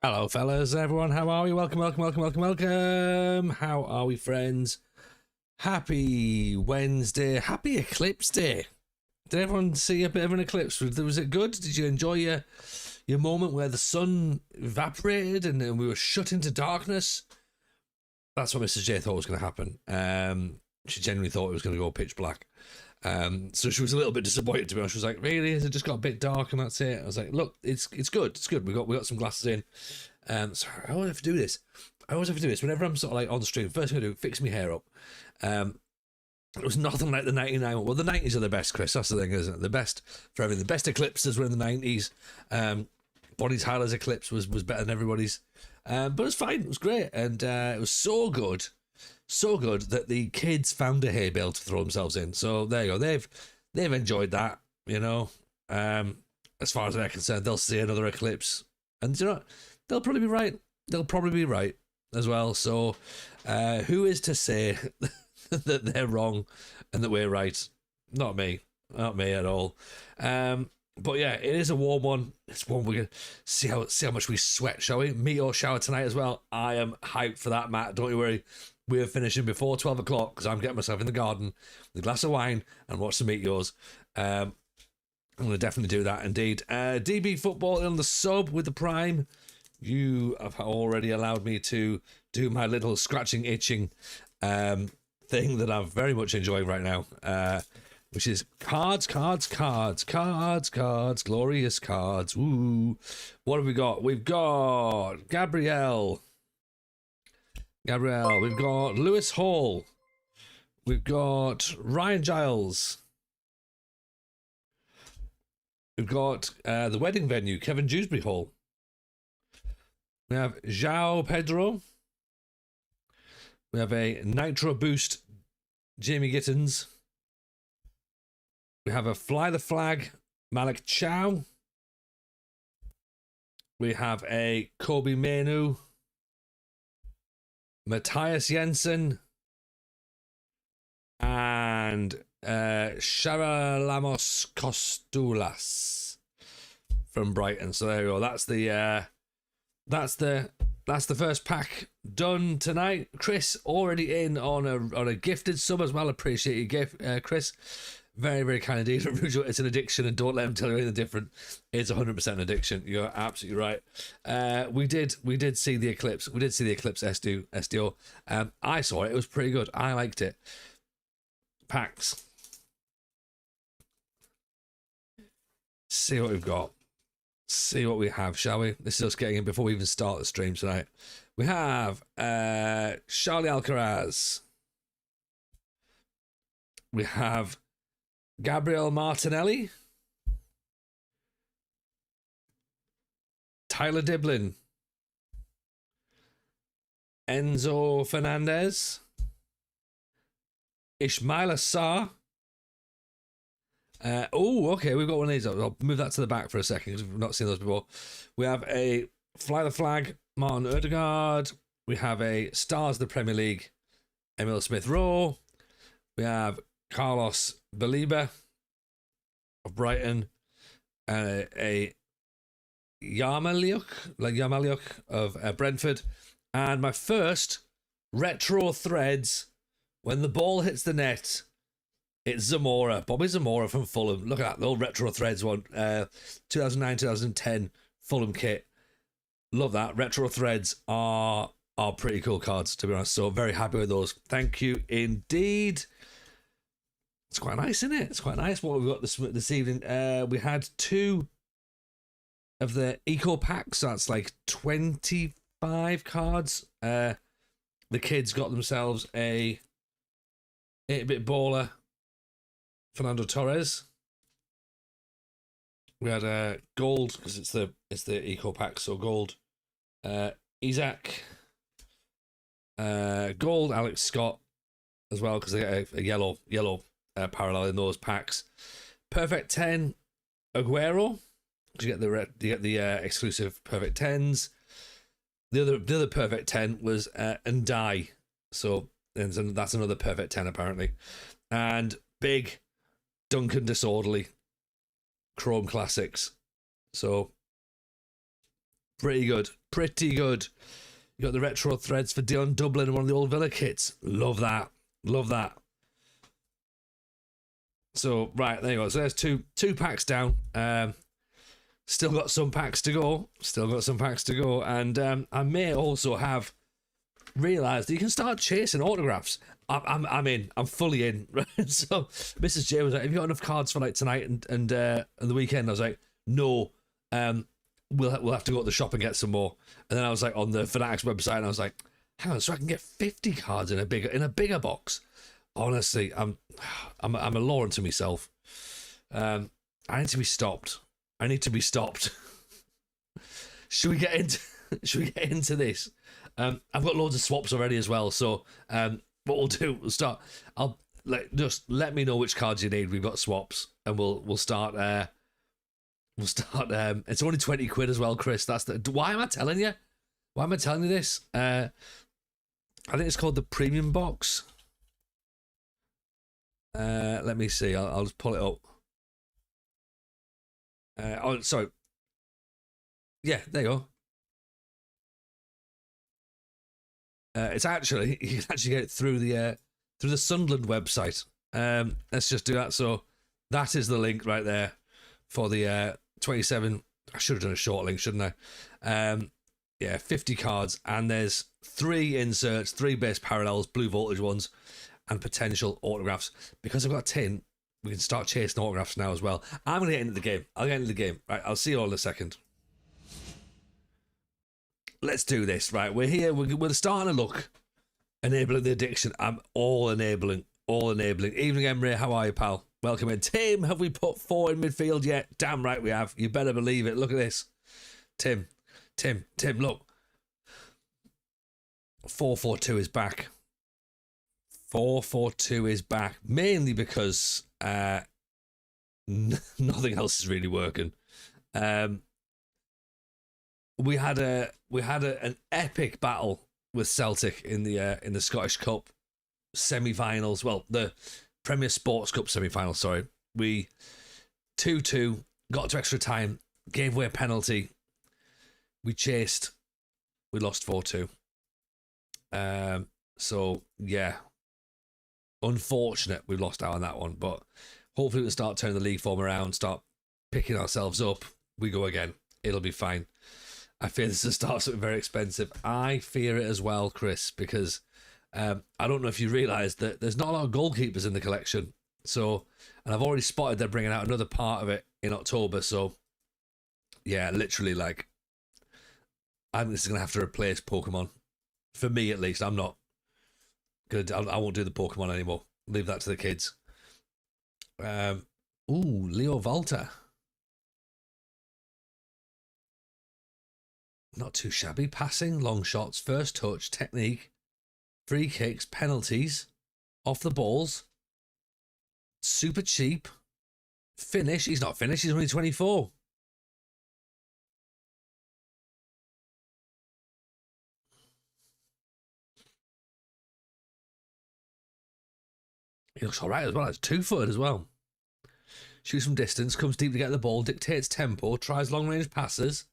Hello, fellas, everyone. How are we? Welcome. How are we, friends? Happy Wednesday. Happy Eclipse Day. Did everyone see a bit of an eclipse? Was it good? Did you enjoy your moment where the sun evaporated and we were shut into darkness? That's what Mrs. J thought was going to happen. She genuinely thought it was going to go pitch black. So she was a little bit disappointed, to be honest. She was like, "Really? Has it just got a bit dark and that's it?" I was like, "Look, it's good. It's good. We got some glasses in." So I always have to do this. Whenever I'm sort of like on the stream. First thing I do, fix my hair up. It was nothing like the 99. Well, the 90s are the best, Chris. That's the thing, isn't it? The best for everything. The best eclipses were in the 90s. Bonnie Tyler's eclipse was better than everybody's. But it was fine. It was great, and it was so good that the kids found a hay bale to throw themselves in. So there you go. They've enjoyed that. You know, as far as they're concerned, they'll see another eclipse, and you know, they'll probably be right. They'll probably be right as well. So, who is to say that they're wrong and that we're right? Not me at all. But yeah, it is a warm one. It's one we're gonna see how much we sweat, shall we? Meteor shower tonight as well. I am hyped for that, Matt. Don't you worry. We're finishing before 12 o'clock because I'm getting myself in the garden with a glass of wine and watch the meteors. I'm going to definitely do that indeed. DB Football on the sub with the Prime. You have already allowed me to do my little scratching, itching thing that I'm very much enjoying right now, which is cards, glorious cards. Ooh. What have we got? We've got Gabrielle. We've got Lewis Hall. We've got Ryan Giles. We've got the wedding venue, Kevin Dewsbury Hall. We have João Pedro. We have a Nitro Boost, Jamie Gittins. We have a Fly the Flag, Malik Chow. We have a Kobe Mainu, Matthias Jensen, and Charalamos Costulas from Brighton. So there we go. That's the first pack done tonight. Chris already in on a gifted sub as well. Appreciate your gift, Chris. Very, very kind indeed. It's an addiction, and don't let him tell you anything different. It's 100% an addiction. You're absolutely right. We did see the eclipse. We did see the eclipse SDO. I saw it. It was pretty good. I liked it. Packs. See what we've got. See what we have, shall we? This is us getting in before we even start the stream tonight. We have Charlie Alcaraz. We have Gabriel Martinelli, Tyler Diblin, Enzo Fernandez, Ismaila Sarr. Okay, we've got one of these. I'll move that to the back for a second because we've not seen those before. We have a Fly the Flag, Martin Odegaard. We have a Stars of the Premier League, Emil Smith-Rowe. We have Carlos Baliba of Brighton, a Yarmaliuk of Brentford, and my first retro threads. When the ball hits the net, it's Zamora, Bobby Zamora from Fulham. Look at that, the old retro threads one, 2009-2010 Fulham kit. Love that. Retro threads are pretty cool cards, to be honest. So very happy with those. Thank you indeed. It's quite nice, isn't it? It's quite nice what we've got this evening. We had 2 of the eco packs. So that's like 25 cards. The kids got themselves a 8-bit baller, Fernando Torres. We had a gold because it's the eco pack, so gold. Isaac. Gold Alex Scott as well because they get a yellow parallel in those packs. Perfect 10 Aguero. You get the exclusive perfect 10s. The other perfect 10 was Ndai. So that's another perfect 10 apparently. And big Duncan Disorderly Chrome Classics. So Pretty good. Pretty good. You got the retro threads for Dion Dublin and one of the old Villa kits. Love that. Love that. So, right, there you go. So there's two packs down. Still got some packs to go. And I may also have realised that you can start chasing autographs. I'm in. I'm fully in. Right? So Mrs. J was like, have you got enough cards for like tonight and the weekend? I was like, no. We'll have to go to the shop and get some more. And then I was like on the Fanatics website and I was like, hang on, so I can get 50 cards in a bigger box. Honestly, I'm a law unto myself. I need to be stopped. Should we get into this? I've got loads of swaps already as well. So what we'll do, just let me know which cards you need. We've got swaps, and we'll start. It's only 20 quid as well, Chris. Why am I telling you? Why am I telling you this? I think it's called the premium box. Let me see. I'll just pull it up. Sorry. Yeah, there you go. It's actually, you can actually get it through the Sunderland website. Let's just do that. So that is the link right there for the 27. I should have done a short link, shouldn't I? 50 cards, and there's 3 inserts, 3 base parallels, blue voltage ones, and potential autographs. Because I've got a tin, we can start chasing autographs now as well. I'm going to get into the game. I'll get into the game. Right, I'll see you all in a second. Let's do this. Right, we're here. We're starting to look. Enabling the addiction. I'm all enabling. Evening, Emre. How are you, pal? Welcome in. Tim, have we put 4 in midfield yet? Damn right we have. You better believe it. Look at this. Tim, look. 4-4-2 is back. 4-4-2 is back. Mainly because nothing else is really working. We had an epic battle with Celtic in the Scottish Cup semi-finals. Well, the Premier Sports Cup semi-finals. Sorry, we 2-2 got to extra time, gave away a penalty. We chased, we lost 4-2. So yeah, unfortunate we lost out on that one, but hopefully we'll start turning the league form around, start picking ourselves up. We go again. It'll be fine. I fear this is the start of something very expensive. I fear it as well, Chris, because I don't know if you realise that there's not a lot of goalkeepers in the collection. So, and I've already spotted they're bringing out another part of it in October. So, yeah, literally, like, I think this is going to have to replace Pokemon. For me, at least. I'm not going to, I won't do the Pokemon anymore. Leave that to the kids. Leo Volta. Not too shabby. Passing, long shots, first touch, technique, free kicks, penalties, off the balls. Super cheap. Finish. He's not finished. He's only 24. He looks all right as well. It's 2-footed as well. Shoots from distance, comes deep to get the ball, dictates tempo, tries long-range passes.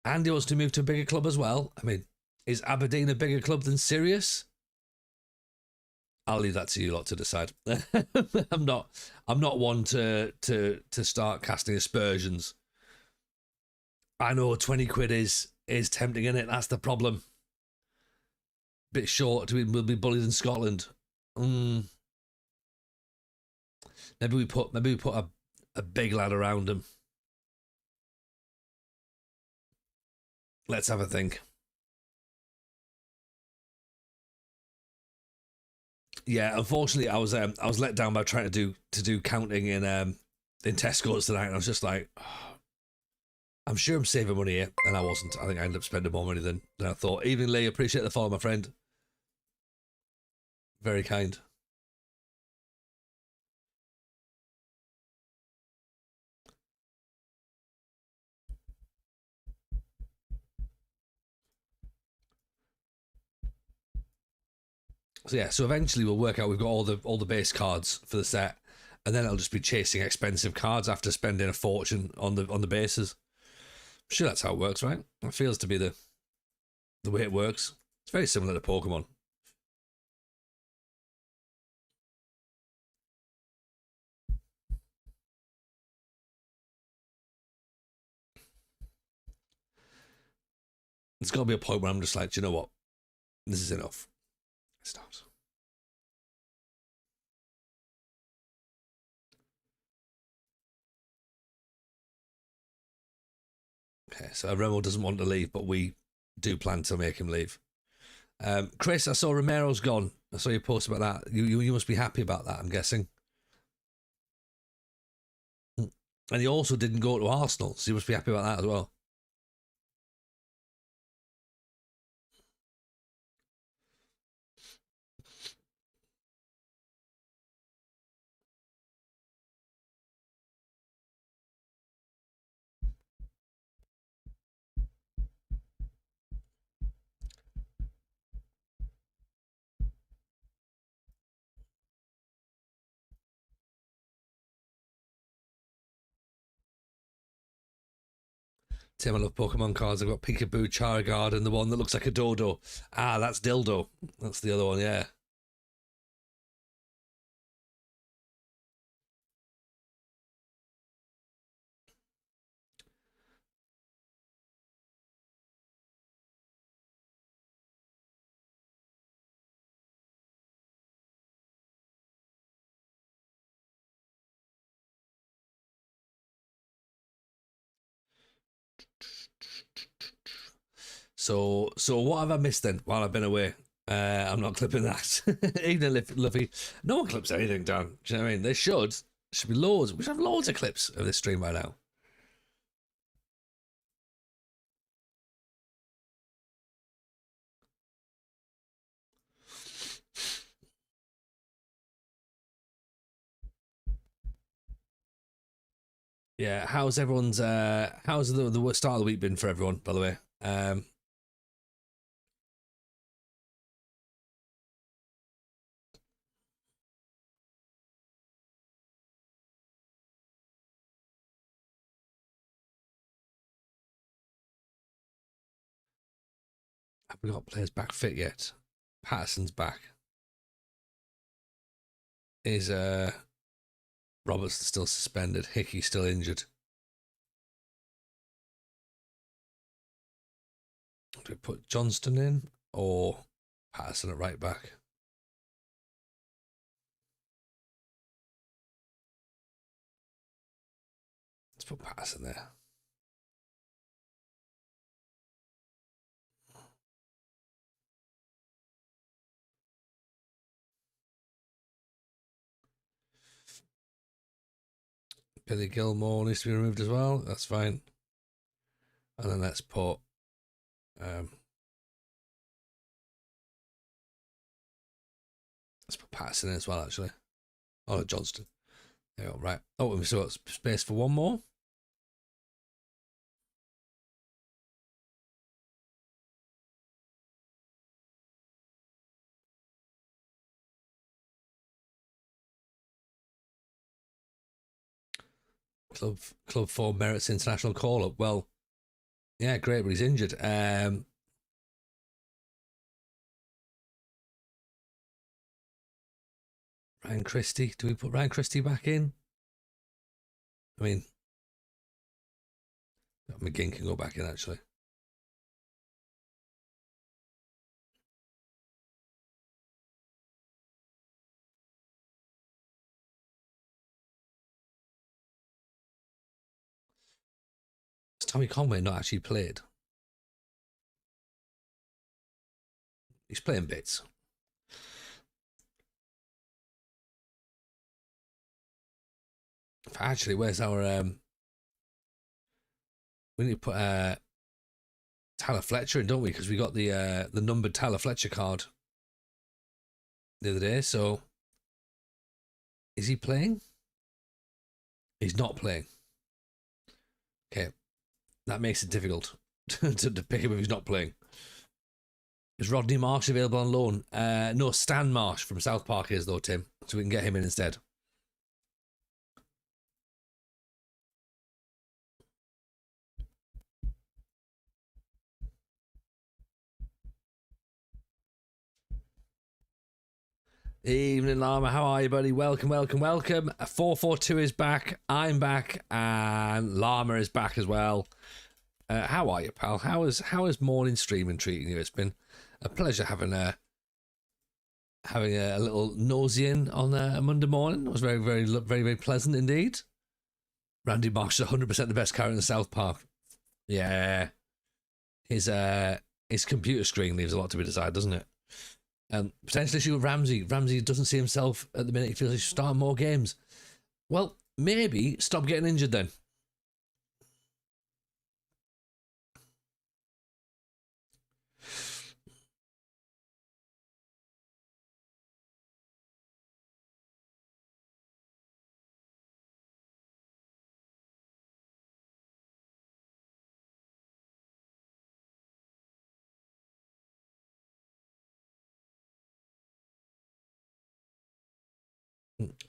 And he wants to move to a bigger club as well. I mean, is Aberdeen a bigger club than Sirius? I'll leave that to you lot to decide. I'm not one to start casting aspersions. I know 20 quid is tempting, isn't it? That's the problem. Bit short. We'll be bullied in Scotland. Maybe we put a big lad around him. Let's have a think. Yeah, unfortunately, I was let down by trying to do counting in Tesco's tonight, and I was just like, oh, I'm sure I'm saving money here, and I wasn't. I think I ended up spending more money than I thought. Evening, Lee. Appreciate the follow, my friend. Very kind. So yeah, so eventually we'll work out we've got all the base cards for the set, and then it'll just be chasing expensive cards after spending a fortune on the bases. Sure, that's how it works, right? It feels to be the way it works. It's very similar to Pokemon. There's got to be a point where I'm just like, do you know what? This is enough. It stops. Okay, so Remo doesn't want to leave, but we do plan to make him leave. Chris, I saw Romero's gone. I saw your post about that. You must be happy about that, I'm guessing. And he also didn't go to Arsenal, so you must be happy about that as well. Tim, I love Pokemon cards. I've got Peekaboo, Charizard, and the one that looks like a dodo. Ah, that's Dildo. That's the other one, yeah. So what have I missed then while I've been away? I'm not clipping that. Even Luffy. No one clips anything down. Do you know what I mean? They should. There should be loads. We should have loads of clips of this stream right now. Yeah, how's everyone's how's the start of the week been for everyone, by the way? Have we got players back fit yet? Patterson's back. Is Roberts still suspended? Hickey still injured. Do we put Johnston in or Patterson at right back? Let's put Patterson there. Billy Gilmore needs to be removed as well. That's fine. And then let's put Patterson in as well, actually. Oh, no, Johnston. There you go, right. Oh, we've still got space for one more. Club 4 merits international call-up. Well, yeah, great, but he's injured. Ryan Christie. Do we put Ryan Christie back in? I mean, McGinn can go back in, actually. Has Tommy Conway not actually played? He's playing bits. Actually, where's our we need to put Tyler Fletcher in, don't we? Because we got the numbered Tyler Fletcher card the other day. So is he playing? He's not playing. Okay, that makes it difficult to pick him if he's not playing. Is Rodney Marsh available on loan? No, Stan Marsh from South Park is though, Tim. So we can get him in instead. Evening, Llama. How are you, buddy? Welcome, welcome, welcome. 442 is back. I'm back, and Llama is back as well. How are you, pal? How is morning streaming treating you? It's been a pleasure having a little nosy in on a Monday morning. It was very, very, very, very pleasant indeed. Randy Marsh is 100% the best character in South Park. Yeah, his computer screen leaves a lot to be desired, doesn't it? Potential issue with Ramsey. Ramsey doesn't see himself at the minute. He feels he should start more games. Well, maybe stop getting injured then.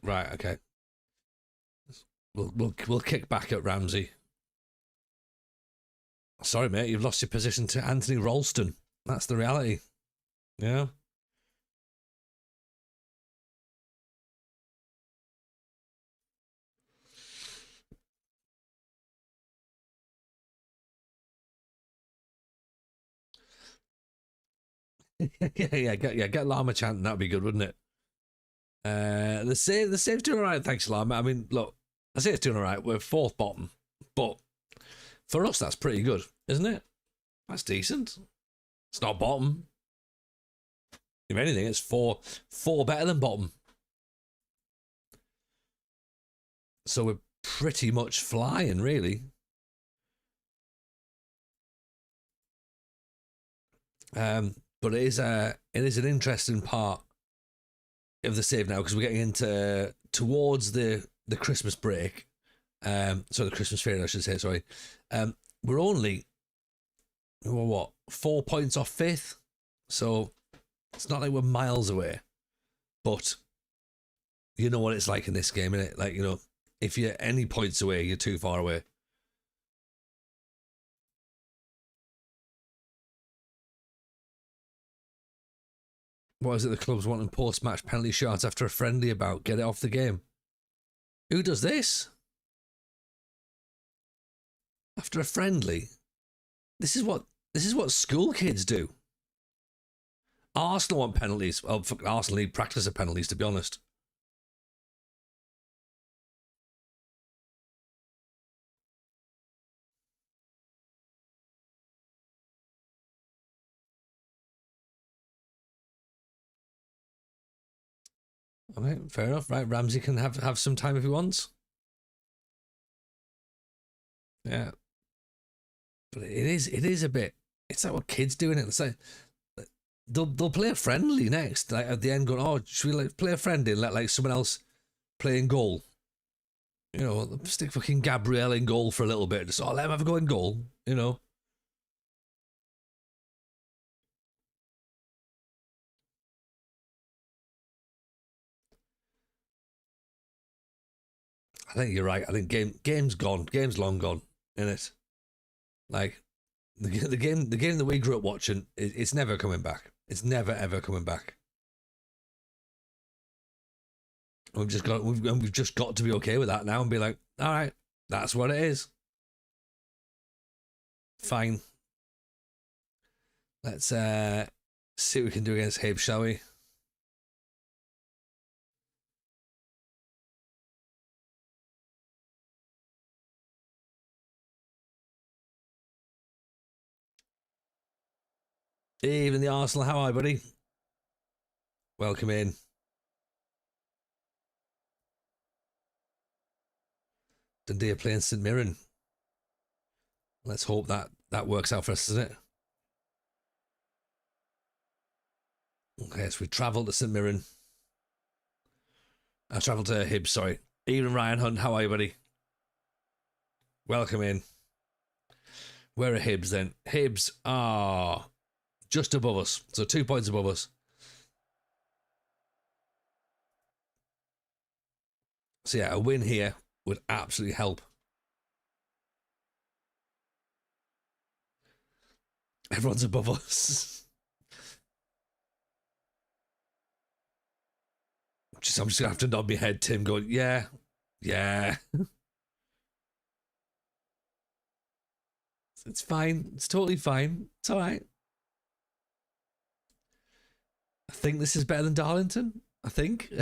Right, okay. We'll kick back at Ramsey. Sorry, mate, you've lost your position to Anthony Ralston. That's the reality. Yeah. Get Llama chanting. That'd be good, wouldn't it? The save's doing all right. Thanks, Llama. I mean, look, I say it's doing all right. We're fourth bottom, but for us, that's pretty good, isn't it? That's decent. It's not bottom. If anything, it's four better than bottom. So we're pretty much flying, really. But it is an interesting part of the save now because we're getting into towards the Christmas break. So the Christmas fair, I should say. Sorry. We're only 4 points off fifth, so it's not like we're miles away. But you know what it's like in this game, innit? Like, you know, if you're any points away, you're too far away. What is it the clubs wanting post-match penalty shots after a friendly about? Get it off the game. Who does this? After a friendly? This is what school kids do. Arsenal want penalties. Well, Arsenal need practice of penalties, to be honest. All right, fair enough. Right, Ramsey can have some time if he wants. Yeah, but it is a bit. It's like what kids doing it. It's like they'll play a friendly next. Like at the end, going, oh, should we like play a friendly and let like someone else play in goal? You know, stick fucking Gabriel in goal for a little bit. Just let him have a go in goal. You know. I think you're right. I think game's gone. Game's long gone. In it, like the game that we grew up watching, it's never coming back. It's never ever coming back. We've just got to be okay with that now and be like, all right, that's what it is. Fine. Let's see what we can do against Hibs, shall we? Even the Arsenal, how are you, buddy? Welcome in. Dundee are playing St Mirren. Let's hope that works out for us, doesn't it? Okay, so we travelled to St Mirren. I travelled to Hibs, sorry. Even Ryan Hunt, how are you, buddy? Welcome in. Where are Hibs then? Hibs are just above us, so 2 points above us. So yeah, a win here would absolutely help. Everyone's above us. I'm just gonna have to nod my head, Tim, going, yeah. It's fine. It's totally fine. It's all right. I think this is better than Darlington. I think.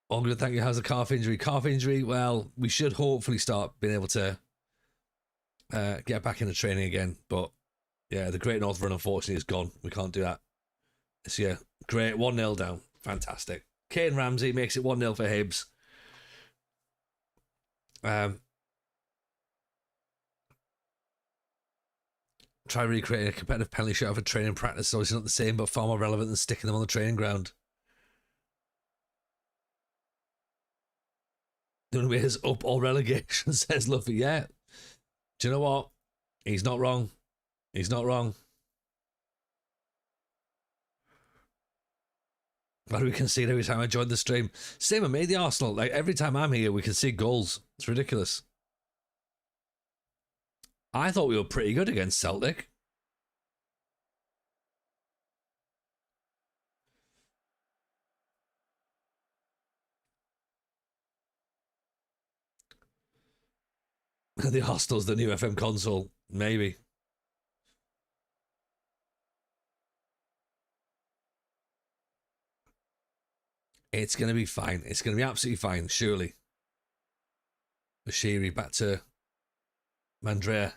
I'm going to thank you. How's the calf injury? Calf injury, well, we should hopefully start being able to get back into training again. But yeah, the Great North Run, unfortunately, is gone. We can't do that this year. Great. 1-0 down. Fantastic. Kane Ramsey makes it 1-0 for Hibs. Try recreating a competitive penalty shot of a training practice. So it's not the same, but far more relevant than sticking them on the training ground. The only way is up or relegation, says Luffy. Yeah. Do you know what? He's not wrong. He's not wrong. Why do we concede every time I join the stream? Same with me, the Arsenal. Like, every time I'm here, we concede goals. It's ridiculous. I thought we were pretty good against Celtic. The Arsenal's the new FM console. Maybe. It's going to be fine. It's going to be absolutely fine, surely. Bashiri back to Mandrea.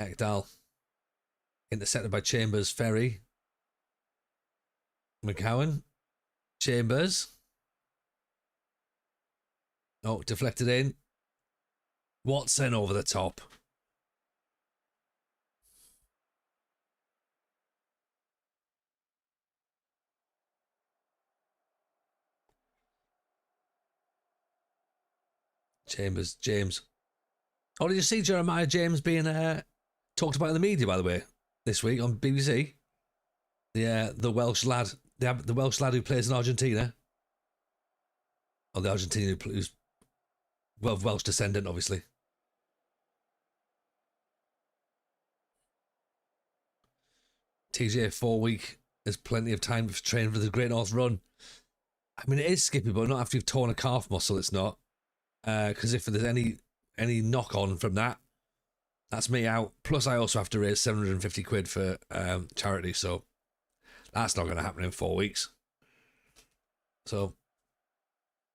Ekdal. Intercepted by Chambers. Ferry. McCowan. Chambers. Oh, deflected in. Watson over the top. Chambers, James. Oh, did you see Jeremiah James being talked about in the media, by the way, this week on BBC? The Welsh lad, the Welsh lad who plays in Argentina. Or the Argentinian who's Welsh descendant, obviously. TJ 4 week. There's plenty of time to train for the Great North Run. I mean, it is skippy, but not after you've torn a calf muscle. It's not. Because if there's any knock on from that, that's me out. Plus, I also have to raise 750 quid for charity, so that's not going to happen in 4 weeks. So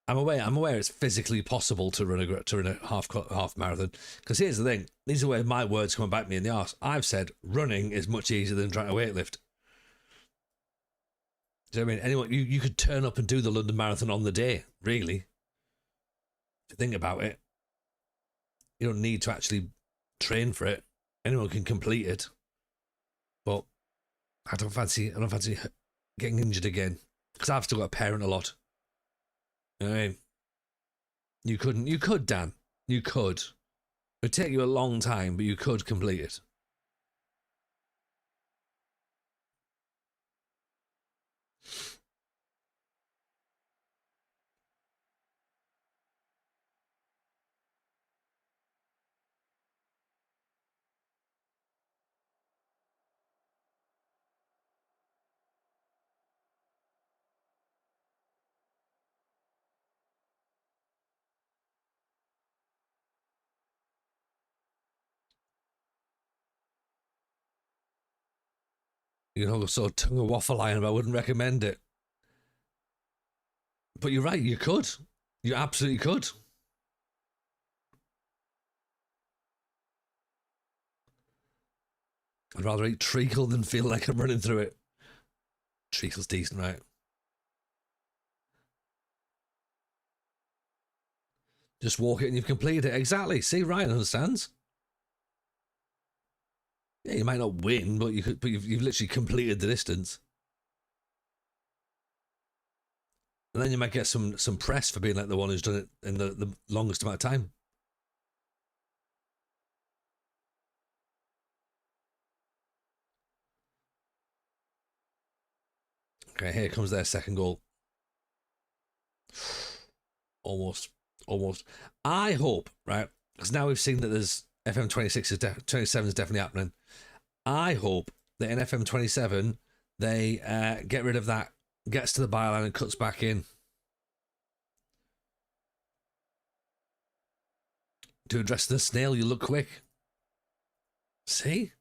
I'm aware it's physically possible to run a half marathon. Because here's the thing: these are where my words come back me in the arse. I've said running is much easier than trying to weightlift. Do you know what I mean? Anyone, you could turn up and do the London Marathon on the day, really. If you think about it, you don't need to actually train for it. Anyone can complete it. But I don't fancy getting injured again, because I've still got to parent a lot. You know what I mean? You could, Dan. You could. It would take you a long time, but you could complete it. You know, sort of tongue of waffle iron, but I wouldn't recommend it. But you're right, you could. You absolutely could. I'd rather eat treacle than feel like I'm running through it. Treacle's decent, right? Just walk it and you've completed it. Exactly. See, Ryan understands. Yeah, you might not win, but you've literally completed the distance. And then you might get some press for being like the one who's done it in the longest amount of time. Okay, here comes their second goal. Almost. I hope, right? Because now we've seen that there's FM 27 is definitely happening. I hope that in FM 27 they get rid of that, gets to the byline and cuts back in. To address the snail, you look quick. See?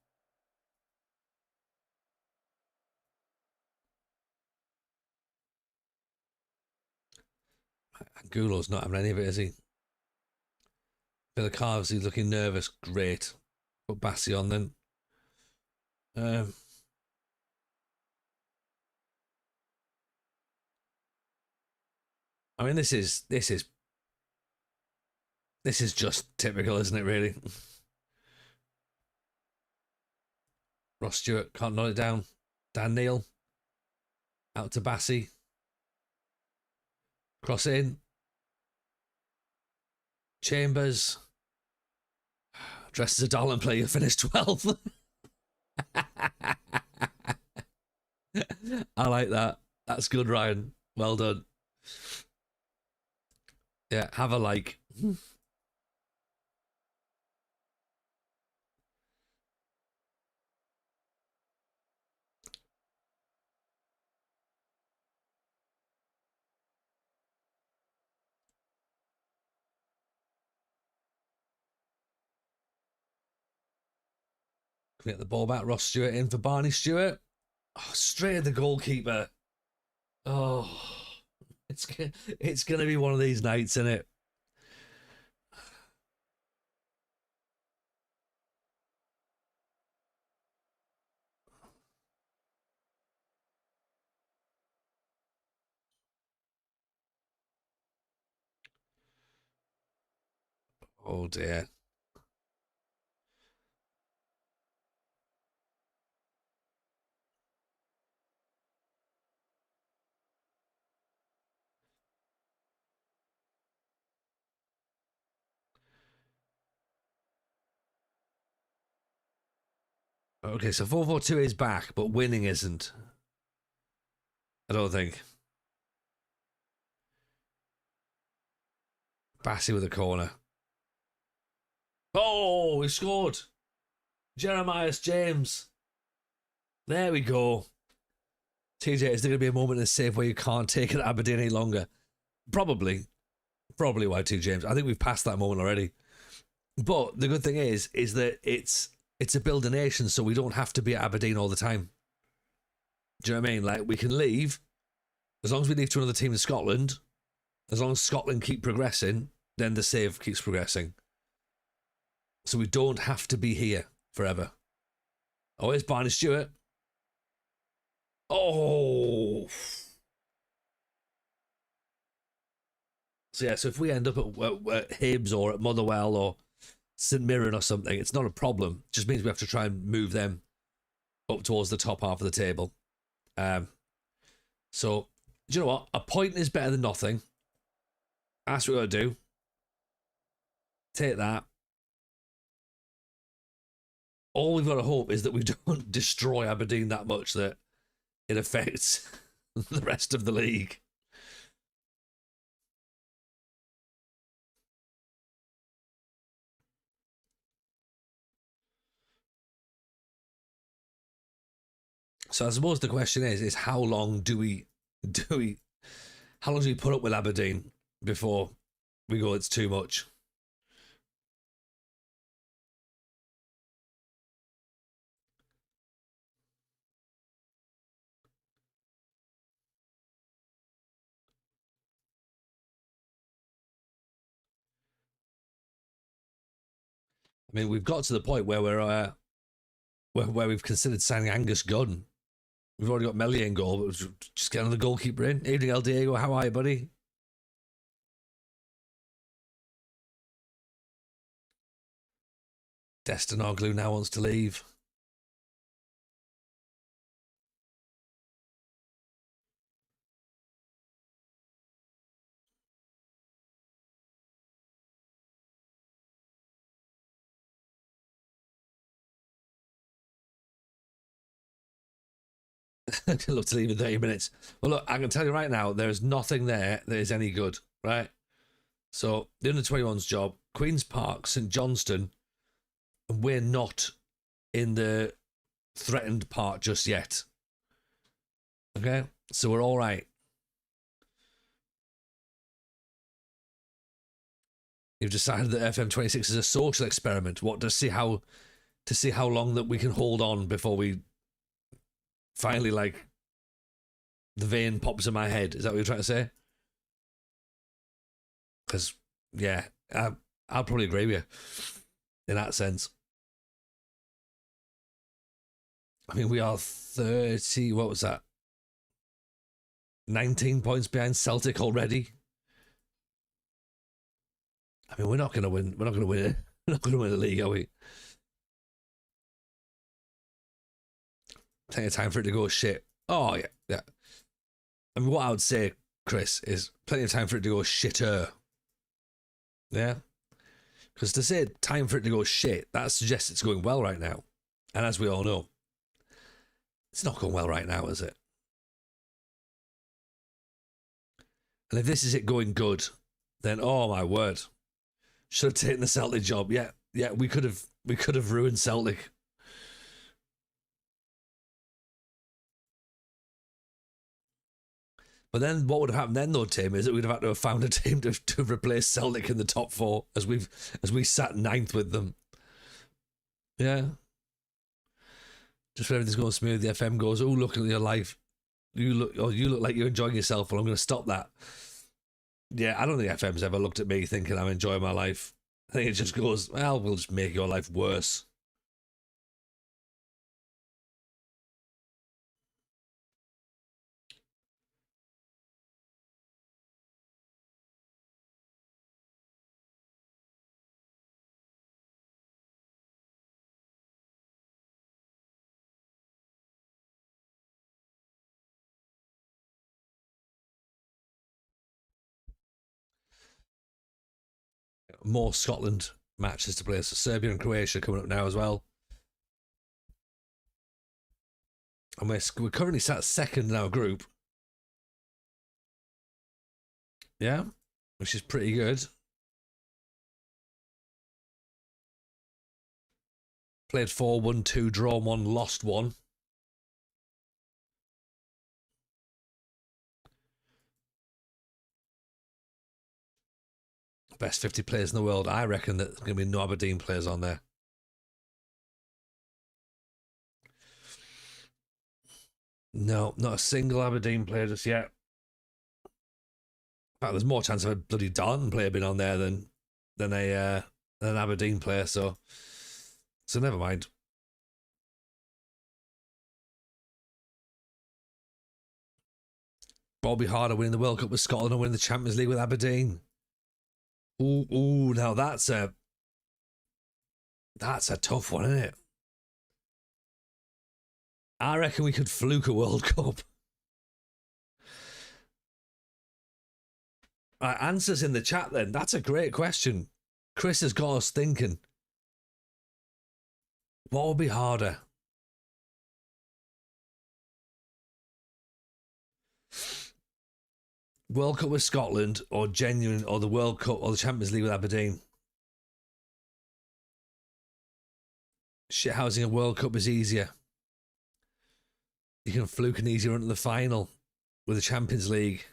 Gulo's not having any of it, is he? For the calves, he's looking nervous. Great. Put Bassi on then. I mean, this is just typical, isn't it? Really. Ross Stewart can't knock it down. Dan Neil out to Bassi. Cross in. Chambers. Dressed as a doll and play, you finish 12th. I like that. That's good, Ryan. Well done. Yeah, have a like. Can we get the ball back? Ross Stewart in for Barney Stewart. Oh, straight at the goalkeeper. Oh, it's going to be one of these nights, isn't it? Oh dear. Okay, so 4-4-2 is back, but winning isn't. I don't think. Bassi with a corner. Oh, he scored. Jeremiah James. There we go. TJ, is there going to be a moment in the save where you can't take it at Aberdeen any longer? Probably. Probably Y2 James. I think we've passed that moment already. But the good thing is that it's a build a nation, so we don't have to be at Aberdeen all the time. Do you know what I mean? Like, we can leave, as long as we leave to another team in Scotland, as long as Scotland keep progressing, then the save keeps progressing. So we don't have to be here forever. Oh, here's Barney Stewart. Oh. So yeah, so if we end up at Hibs or at Motherwell or St Mirren or something, it's not a problem. It just means we have to try and move them up towards the top half of the table. So, do you know what? A point is better than nothing. That's what we're going to do. Take that. All we've got to hope is that we don't destroy Aberdeen that much that it affects the rest of the league. So I suppose the question is how long do we put up with Aberdeen before we go, it's too much? I mean, we've got to the point where we're where we've considered signing Angus Gunn. We've already got Melier in goal, but just get another goalkeeper in. Evening, El Diego. How are you, buddy? Destinoglu now wants to leave. I'd love to leave in 30 minutes. Well, look, I can tell you right now, there is nothing there that is any good, right? So, the under-21's job, Queen's Park, St Johnstone, and we're not in the threatened part just yet. Okay, so we're all right. You've decided that FM26 is a social experiment. What to see how long that we can hold on before we finally like the vein pops in my head. Is that what you're trying to say? Because yeah, I'll probably agree with you in that sense. I mean, we are 30. What was that? 19 points behind Celtic already. I mean, we're not going to win. We're not going to win it. We're not going to win the league, are we? Plenty of time for it to go shit. Oh yeah, yeah. I mean, what I would say, Chris, is plenty of time for it to go shitter. Yeah, because to say time for it to go shit, that suggests it's going well right now, and as we all know, it's not going well right now, is it? And if this is it going good, then oh my word, should have taken the Celtic job. Yeah, yeah, we could have ruined Celtic. But then what would have happened then, though, Tim, is that we'd have had to have found a team to replace Celtic in the top four as we sat ninth with them. Yeah. Just when everything's going smooth, the FM goes, "Oh, look at your life. You look like you're enjoying yourself." Well, I'm going to stop that. Yeah, I don't think FM's ever looked at me thinking I'm enjoying my life. I think it just goes, "Well, we'll just make your life worse." More Scotland matches to play. So Serbia and Croatia coming up now as well. And we're currently sat second in our group. Yeah, which is pretty good. Played 4, won 2, drawn 1, lost 1. Best 50 players in the world. I reckon that there's going to be no Aberdeen players on there. No, not a single Aberdeen player just yet. In fact, there's more chance of a bloody Darton player being on there than an Aberdeen player. So never mind. Bobby Harder winning the World Cup with Scotland and winning the Champions League with Aberdeen. Ooh, now that's a tough one, isn't it? I reckon we could fluke a World Cup. Right, answers in the chat then. That's a great question. Chris has got us thinking. What would be harder? World Cup with Scotland or the World Cup or the Champions League with Aberdeen? Shithousing a World Cup is easier. You can fluke an easier run to the final with the Champions League.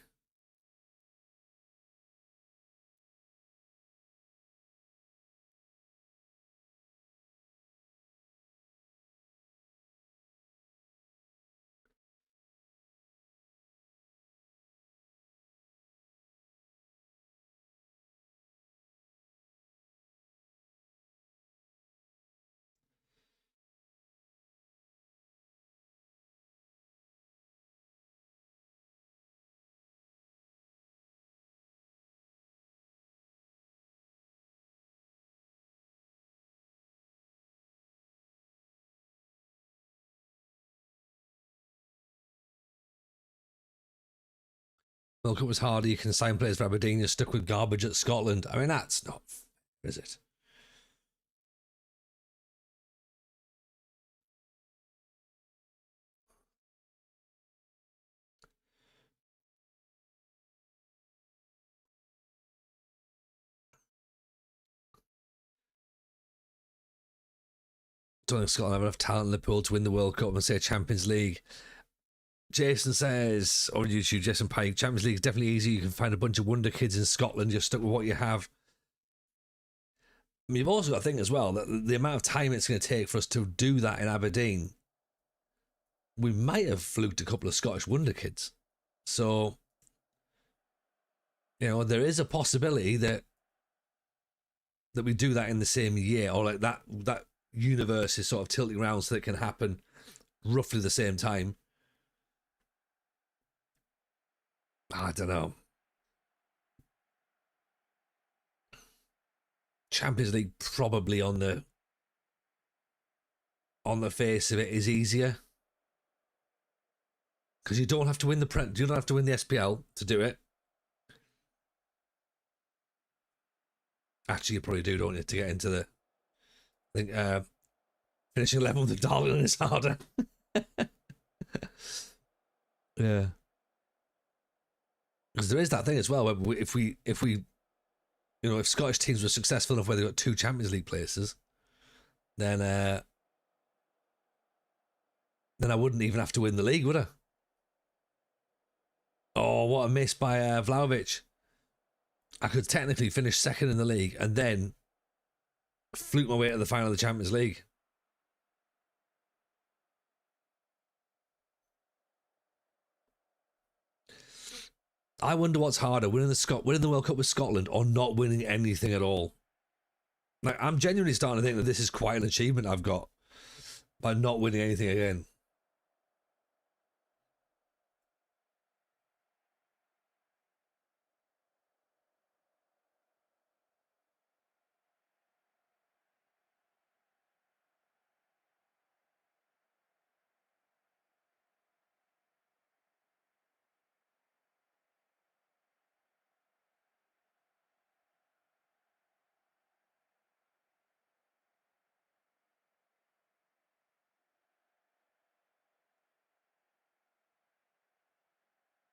World Cup was harder. You can sign players for Aberdeen. You're stuck with garbage at Scotland. I mean, that's not fair, is it? Don't think Scotland have enough talent in the pool to win the World Cup and say Champions League. Jason says on YouTube, Jason Pike, Champions League is definitely easy. You can find a bunch of wonder kids in Scotland. You're stuck with what you have. I mean, you've also got to think as well that the amount of time it's going to take for us to do that in Aberdeen, we might have fluked a couple of Scottish wonder kids. So, you know, there is a possibility that we do that in the same year, or like that universe is sort of tilting around so that it can happen roughly the same time. I don't know. Champions League probably on the face of it is easier, because you don't have to win the you don't have to win the SPL to do it. Actually, you probably do, don't you, to get into the. I think finishing 11th with Darwin is harder. Yeah, because there is that thing as well. Where if we, you know, if Scottish teams were successful enough where they got 2 Champions League places, then I wouldn't even have to win the league, would I? Oh, what a miss by Vlahovic. I could technically finish second in the league and then fluke my way to the final of the Champions League. I wonder what's harder, winning the World Cup with Scotland or not winning anything at all. Like, I'm genuinely starting to think that this is quite an achievement I've got by not winning anything again.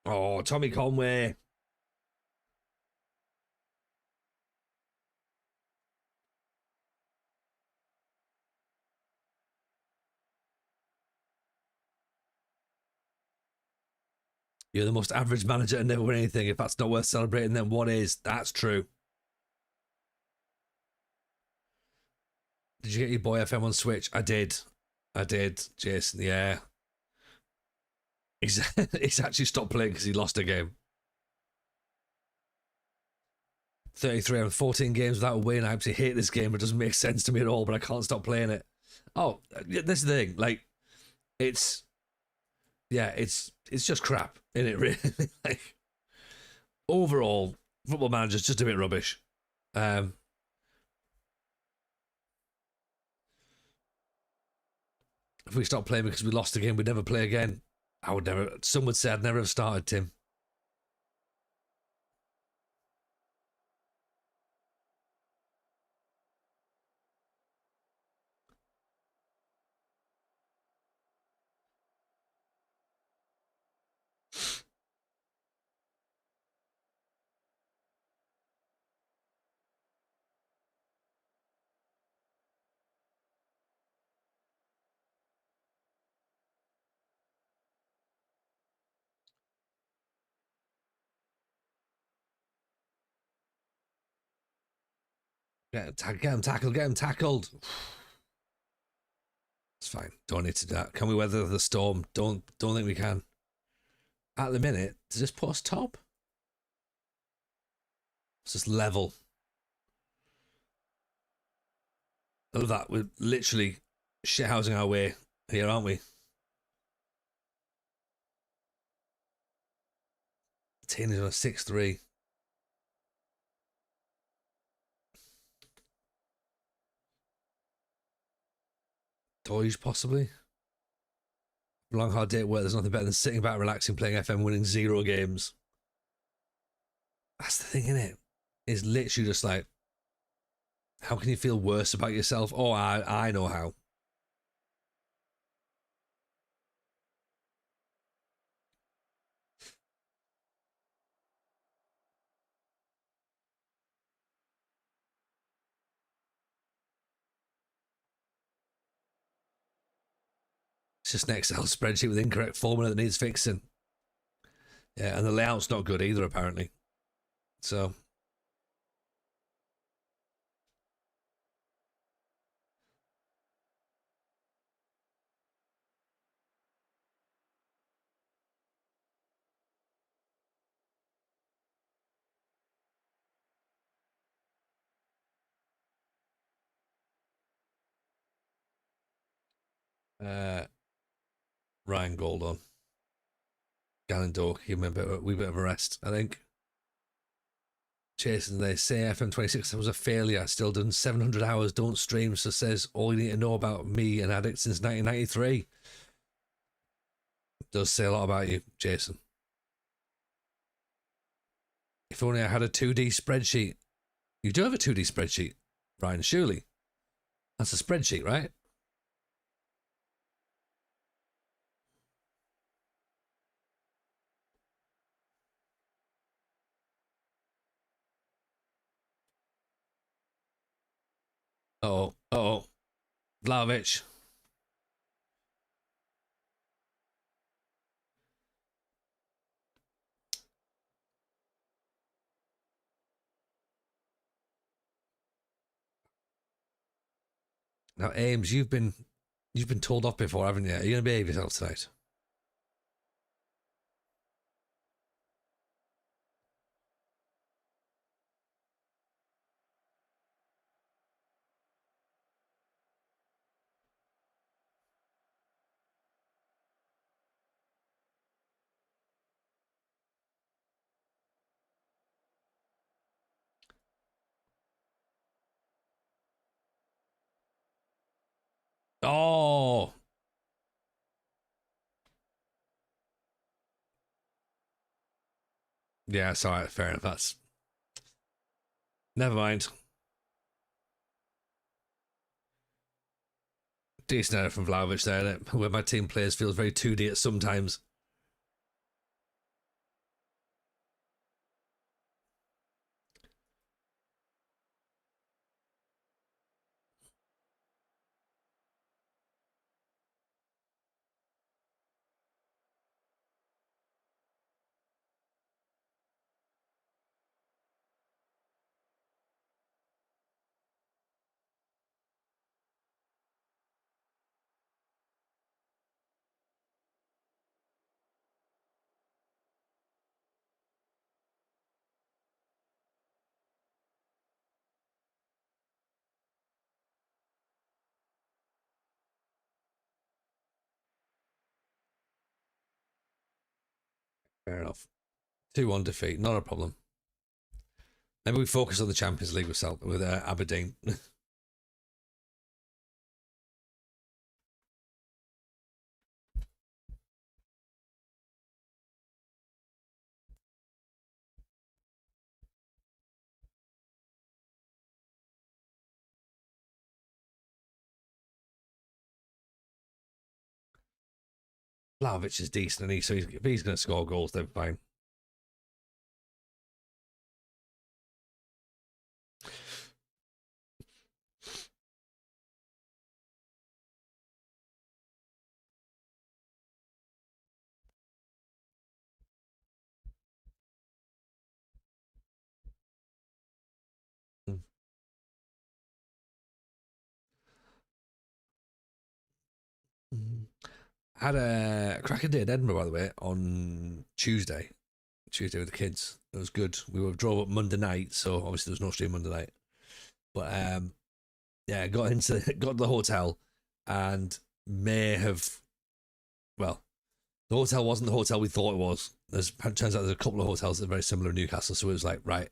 Oh, Tommy Conway. You're the most average manager and never win anything. If that's not worth celebrating, then what is? That's true. Did you get your boy FM on Switch? I did, Jason. Yeah. He's actually stopped playing because he lost a game. 33 out of 14 games without a win. I absolutely hate this game. It doesn't make sense to me at all, but I can't stop playing it. Oh, this is the thing. Like, it's just crap, isn't it, really? Like, overall, Football Manager's just a bit rubbish. If we stop playing because we lost a game, we'd never play again. Some would say I'd never have started, Tim. Get him tackled. It's fine. Don't need to do that. Can we weather the storm? Don't think we can. At the minute, does this put us top? It's just level. I love that. We're literally shithousing our way here, aren't we? Tin is on a 6-3. Toys, possibly. Long, hard day at work. There's nothing better than sitting back, relaxing, playing FM, winning 0 games. That's the thing, innit? It's literally just like, how can you feel worse about yourself? Oh, I know how. It's just an Excel spreadsheet with incorrect formula that needs fixing. Yeah, and the layout's not good either, apparently. So. Ryan Goldon. Gannon Dork, give him a wee bit of a rest, I think. Jason, they say FM26 was a failure. Still done 700 hours, don't stream, so says all you need to know about me and Addict since 1993. Does say a lot about you, Jason. If only I had a 2D spreadsheet. You do have a 2D spreadsheet, Brian, surely. That's a spreadsheet, right? Uh-oh. Vlahovic. Now, Ames, you've been told off before, haven't you? Are you going to behave yourself tonight? Oh, yeah, sorry, fair enough. That's never mind. Decent error from Vlahovic there. Where my team plays feels very 2D at sometimes. Fair enough. 2-1 defeat, not a problem. Maybe we focus on the Champions League with Aberdeen. Vlahovic is decent, and so if he's going to score goals, then fine. Had a cracking day in Edinburgh, by the way, on Tuesday with the kids. It was good. We drove up Monday night, so obviously there was no stream Monday night. But yeah, got to the hotel, and well, the hotel wasn't the hotel we thought it was. Turns out there's a couple of hotels that are very similar in Newcastle, so it was like, right.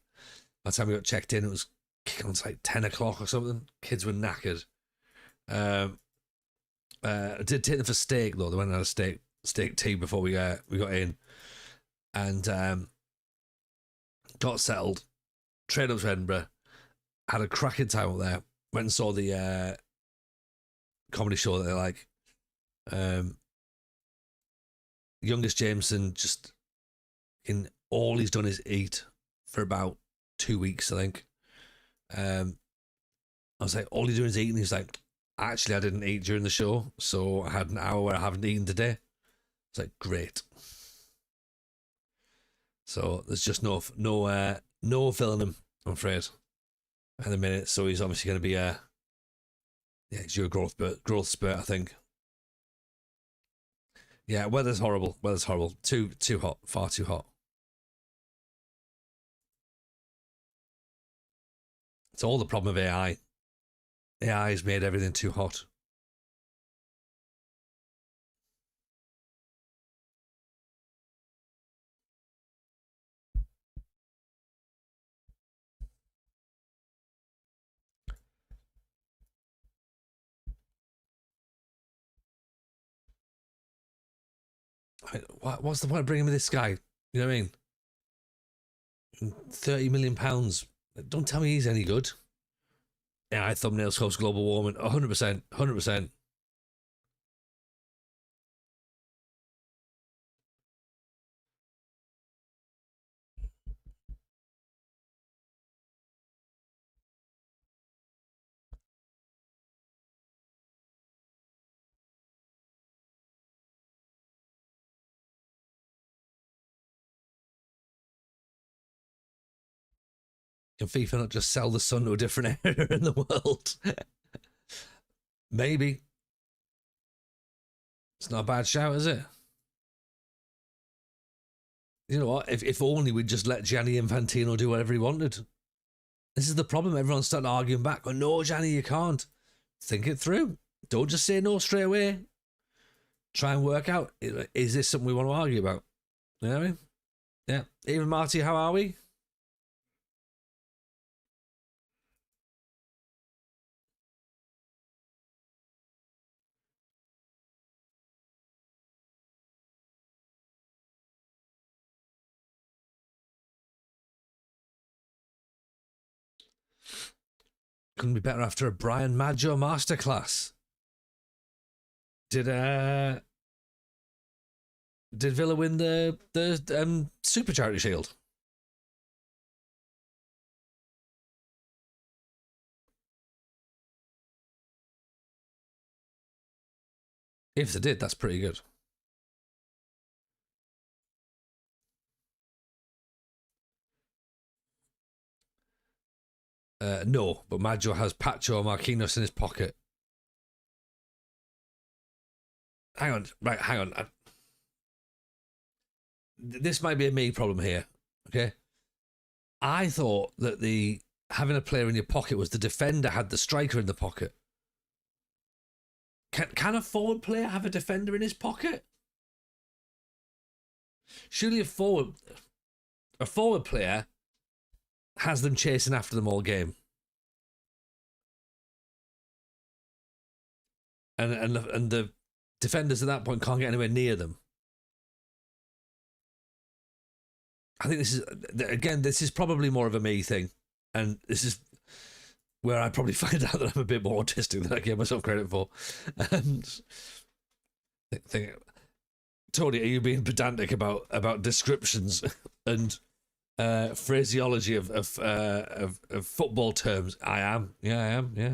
By the time we got checked in, it was kicking on to like 10 o'clock or something. Kids were knackered. I did take them for steak though. They went and had a steak tea before we got in, and got settled. Trained up to Edinburgh. Had a cracking time up there. Went and saw the comedy show that they like. Youngest Jameson, just in all he's done is eat for about 2 weeks, I think. I was like, all he's doing is eating. He's like, Actually, I didn't eat during the show, so I had an hour where I haven't eaten today. It's like great. So there's just no filling him, I'm afraid, in a minute. So he's obviously going to be he's your growth spurt, I think. Yeah, weather's horrible. Weather's horrible. Too hot. Far too hot. It's all the problem of AI. AI has made everything too hot. What's the point of bringing me this guy? You know what I mean? £30 million. Don't tell me he's any good. AI thumbnails cause global warming. 100%. 100%. Can FIFA not just sell the sun to a different area in the world? Maybe. It's not a bad shout, is it? You know what? If only we'd just let Gianni Infantino do whatever he wanted. This is the problem. Everyone's starting arguing back. Oh, no, Gianni, you can't. Think it through. Don't just say no straight away. Try and work out, is this something we want to argue about? You know what I mean? Yeah. Even Marty, how are we? Couldn't be better after a Brian Maggio masterclass. Did Villa win the Super Charity Shield? If they did, that's pretty good. No, but Maggio has Pacho Marquinhos in his pocket. Hang on. This might be a me problem here, okay? I thought that having a player in your pocket was the defender had the striker in the pocket. Can a forward player have a defender in his pocket? Surely a forward player has them chasing after them all game. And the defenders at that point can't get anywhere near them. I think this is probably more of a me thing. And this is where I probably find out that I'm a bit more autistic than I give myself credit for. And Tony, are you being pedantic about descriptions and phraseology of football terms? I am. Yeah, I am. Yeah.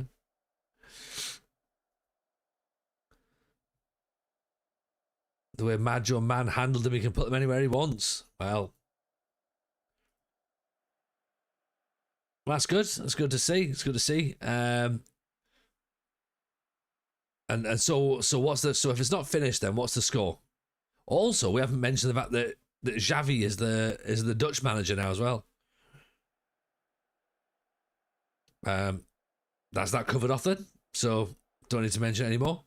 The way Maggio Man handled him, he can put them anywhere he wants. Well, that's good. That's good to see. It's good to see. And so if it's not finished, then what's the score? Also, we haven't mentioned the fact that Xavi is the Dutch manager now as well. That's that covered off then. So don't need to mention it anymore.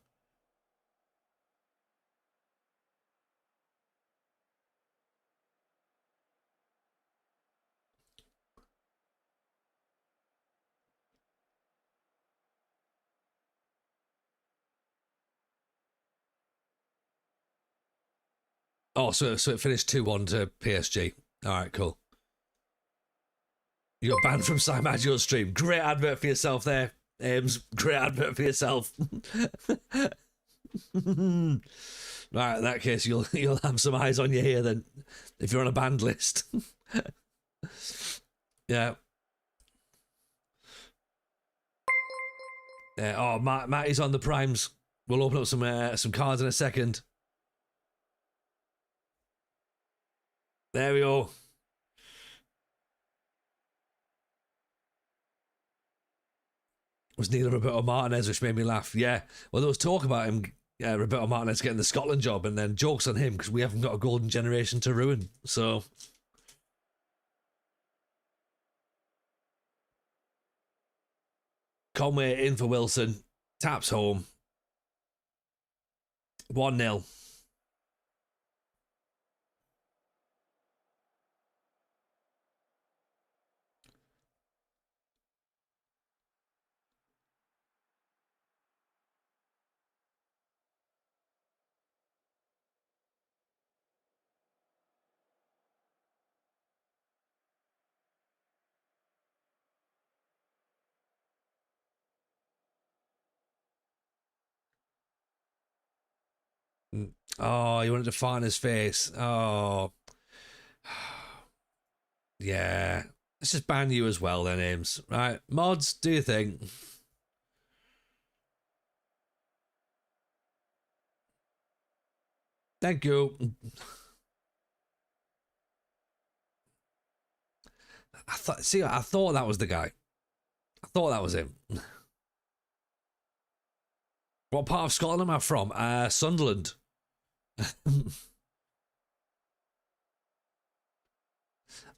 Oh, so it finished 2-1 to PSG. All right, cool. You got banned from Cy Maggio's stream. Great advert for yourself there, Ames. Great advert for yourself. Right, in that case, you'll have some eyes on you here then, if you're on a banned list. Yeah. Oh, Matty's on the primes. We'll open up some cards in a second. There we go. It was neither Roberto Martinez, which made me laugh. Yeah. Well, there was talk about him, Roberto Martinez getting the Scotland job, and then jokes on him because we haven't got a golden generation to ruin. So. Conway in for Wilson. Taps home. 1-0. Oh, you wanted to find his face. Oh. Yeah. Let's just ban you as well, then, Ames. Right. Mods, do you think? Thank you. I thought that was the guy. I thought that was him. What part of Scotland am I from? Sunderland.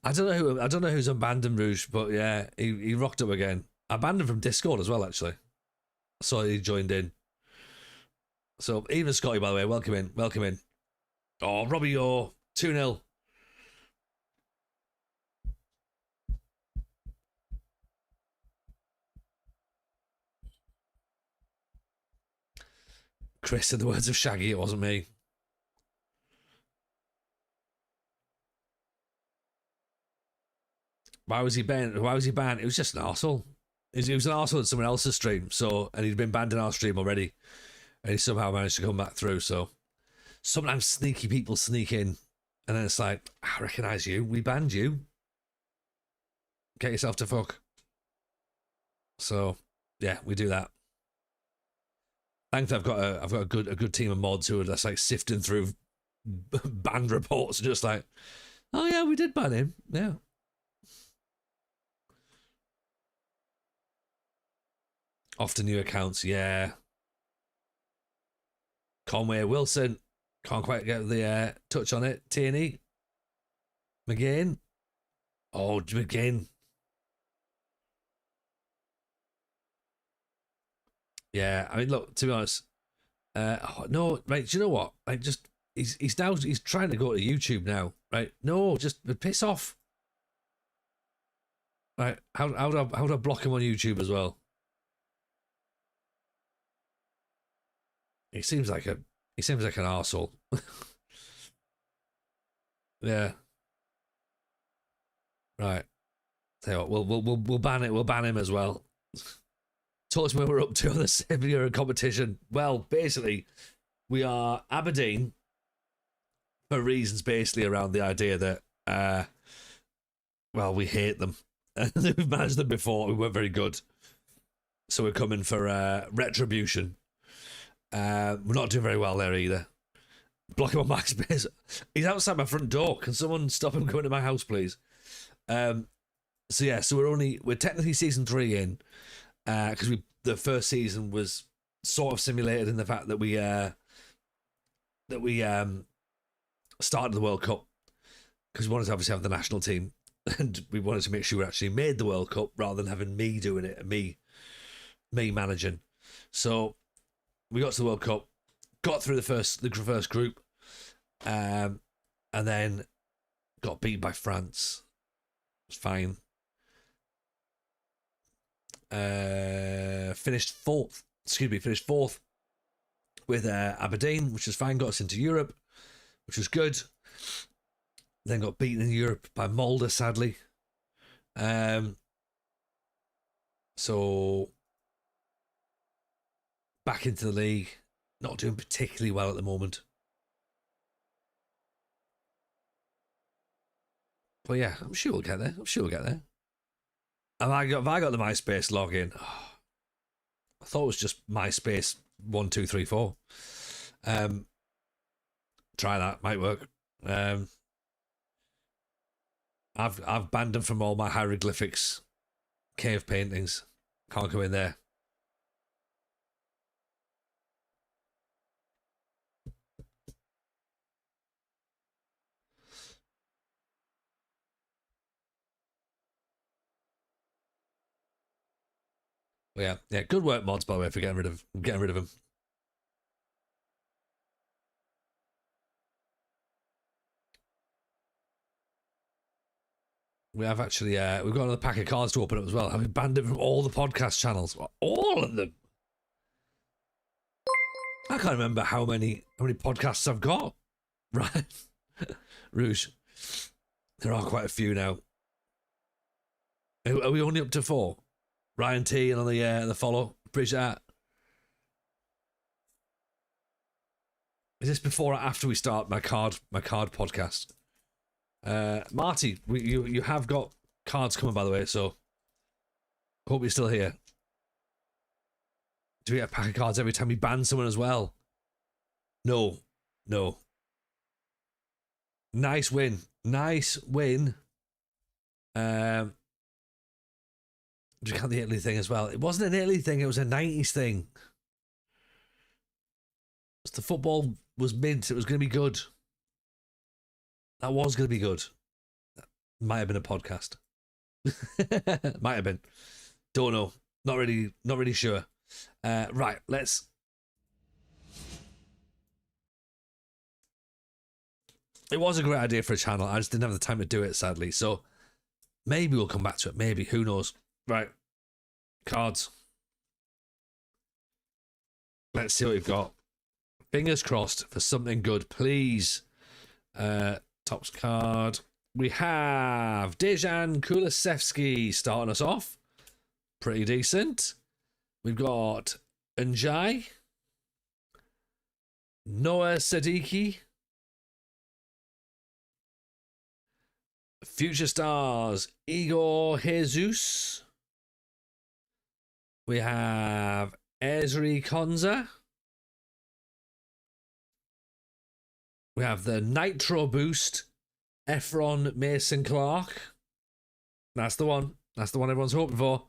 I don't know who's on Bandon Rouge, but yeah, he rocked up again. I banned him from Discord as well, actually. So he joined in. So even Scotty, by the way, welcome in. Welcome in. Oh, Robbie Orr, 2-0. Chris, in the words of Shaggy, it wasn't me. Why was he banned? It was just an arsehole. He was an arsehole in someone else's stream, and he'd been banned in our stream already. And he somehow managed to come back through, so sometimes sneaky people sneak in, and then it's like, I recognise you, we banned you. Get yourself to fuck. So, yeah, we do that. Thankfully, I've got a good team of mods who are just like sifting through banned reports and just like, oh yeah, we did ban him. Yeah. Off to new accounts, yeah. Conway Wilson. Can't quite get the touch on it. Tierney. McGinn. Oh, McGinn. Yeah, I mean, look, to be honest, no, right, do you know what? Like, just, he's trying to go to YouTube now, right? No, just piss off. Right, how do I block him on YouTube as well? He seems like an arsehole. Yeah. Right. Tell you what, we'll ban it. We'll ban him as well. Talk to me where we're up to on the 7-year competition. Well, basically, we are Aberdeen for reasons basically around the idea that, well, we hate them. We've managed them before. We weren't very good. So we're coming for retribution. We're not doing very well there either. Block him on my space. He's outside my front door. Can someone stop him going to my house, please? So yeah, so we're technically season 3 in, because the first season was sort of simulated in the fact that we started the World Cup because we wanted to obviously have the national team, and we wanted to make sure we actually made the World Cup rather than having me doing it and me managing. So we got to the World Cup, got through the first group, and then got beat by France. It's fine. Finished fourth with Aberdeen, which was fine. Got us into Europe, which was good. Then got beaten in Europe by Mulder, sadly. So back into the league, not doing particularly well at the moment. But yeah, I'm sure we'll get there. Have I got the MySpace login? Oh. I thought it was just MySpace 1234. Try that, might work. I've banned them from all my hieroglyphics, cave paintings. Can't go in there. But yeah. Good work, mods, by the way, for getting rid of them. We have actually, we've got another pack of cards to open up as well. I've banned it from all the podcast channels, all of them. I can't remember how many podcasts I've got. Right, Rouge. There are quite a few now. Are we only up to 4? Ryan T and on the follow. Appreciate that. Is this before or after we start my card podcast? Marty, you have got cards coming, by the way, so hope you're still here. Do we get a pack of cards every time we ban someone as well? No. Nice win. Do you count the Italy thing as well? It wasn't an Italy thing, it was a 90s thing. The football was mint, it was going to be good. That was going to be good. That might have been a podcast. Might have been. Don't know. Not really sure. Right, let's... It was a great idea for a channel. I just didn't have the time to do it, sadly. So maybe we'll come back to it. Maybe. Who knows? Right. Cards. Let's see what we've got. Fingers crossed for something good, please. Tops card. We have Dejan Kulusevski starting us off. Pretty decent. We've got Njai. Noah Sadiki. Future stars, Igor Jesus. We have Ezri Konza. We have the Nitro Boost, Efron Mason Clark. That's the one. That's the one everyone's hoping for.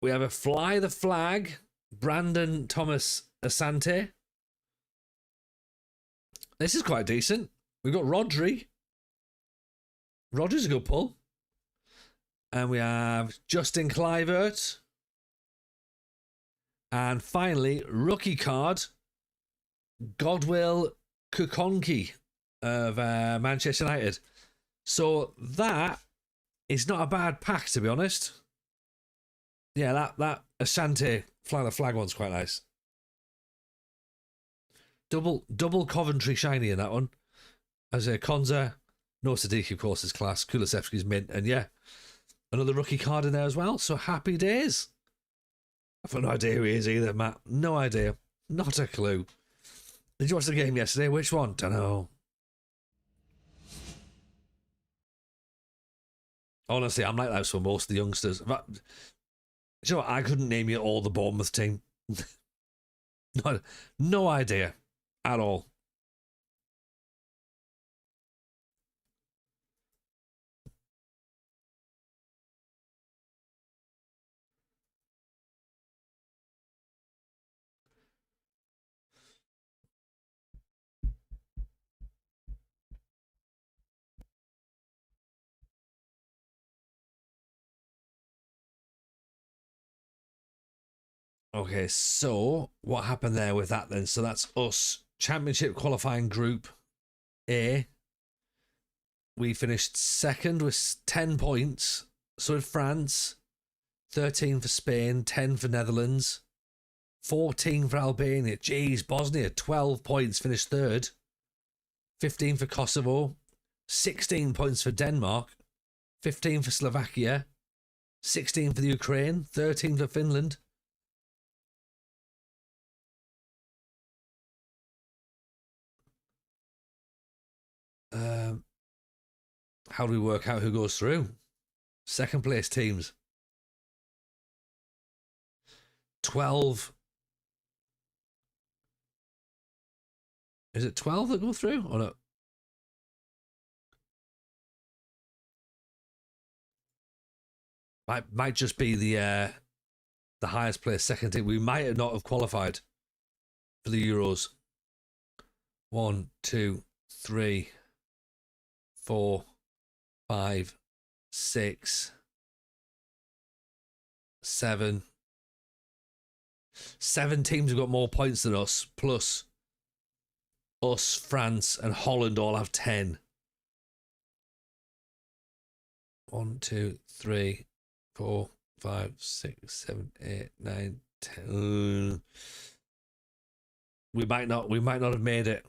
We have a Fly the Flag, Brandon Thomas Asante. This is quite decent. We've got Rodri. Rodri's a good pull. And we have Justin Kluivert. And finally, rookie card, Godwill Kukonki of Manchester United. So that is not a bad pack, to be honest. Yeah, that Asante Fly the Flag one's quite nice. Double Coventry shiny in that one. As a Konza, no Sadiki, of course, is class. Kulusevski's mint, and yeah, another rookie card in there as well. So happy days. I've got no idea who he is either, Matt. No idea. Not a clue. Did you watch the game yesterday? Which one? Don't know. Honestly, I'm like that for most of the youngsters. But, do you know what? I couldn't name you all the Bournemouth team. No idea at all. Okay, so what happened there with that then? So that's us. Championship qualifying group A. We finished second with 10 points. So did France. 13 for Spain, 10 for Netherlands, 14 for Albania. Jeez, Bosnia, 12 points, finished third. 15 for Kosovo, 16 points for Denmark, 15 for Slovakia, 16 for the Ukraine, 13 for Finland. How do we work out who goes through? Second place teams. 12. Is it 12 that go through or no? Might just be the highest placed second team. We might not have qualified for the Euros. 1, 2, 3, 4, 5, 6, 7. 7 teams have got more points than us, plus us, France, and Holland all have 10. 1, 2, 3, 4, 5, 6, 7, 8, 9, 10. We might not have made it.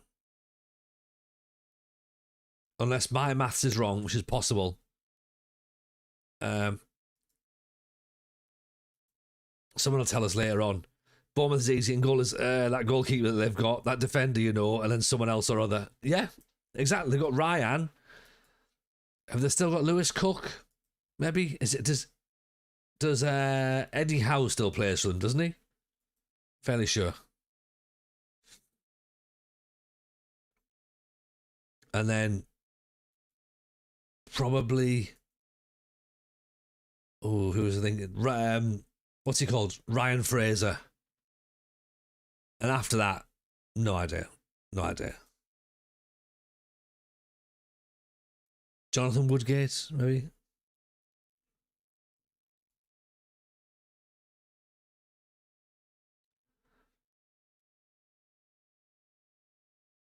Unless my maths is wrong, which is possible. Someone will tell us later on. Bournemouth is easy, and goal is that goalkeeper that they've got, that defender, you know, and then someone else or other. Yeah, exactly. They've got Ryan. Have they still got Lewis Cook? Maybe does Eddie Howe still plays for them? Doesn't he? Fairly sure. And then probably, who was I thinking? What's he called? Ryan Fraser. And after that, no idea. No idea. Jonathan Woodgate, maybe?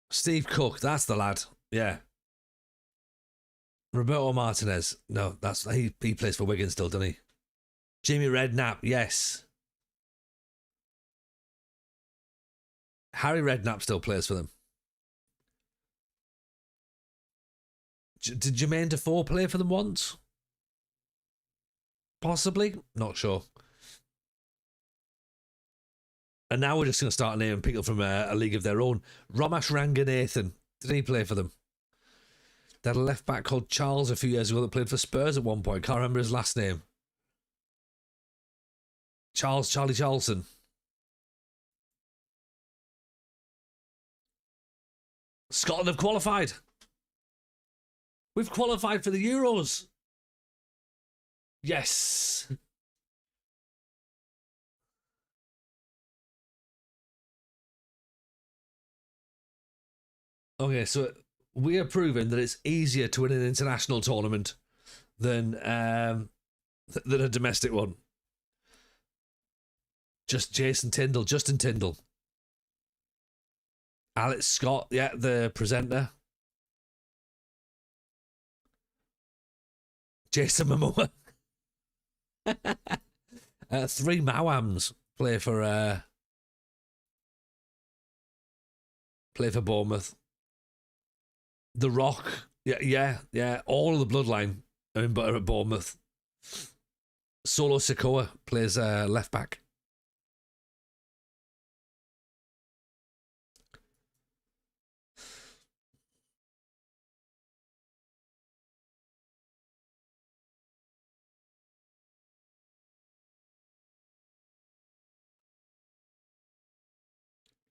Steve Cook, that's the lad. Yeah. Roberto Martinez. No, he plays for Wigan still, doesn't he? Jamie Redknapp, yes. Harry Redknapp still plays for them. Did Jermaine Defoe play for them once? Possibly. Not sure. And now we're just going to start naming people from a league of their own. Romesh Ranganathan. Did he play for them? They had a left back called Charles a few years ago that played for Spurs at one point. Can't remember his last name. Charlie Charlson. Scotland have qualified. We've qualified for the Euros. Yes. Okay, so we are proving that it's easier to win an international tournament than a domestic one. Justin Tyndall. Alex Scott, yeah, the presenter. Jason Momoa. 3 Mawams play for Bournemouth. The Rock, yeah. All of the bloodline are at Bournemouth. Solo Sikoa plays left back.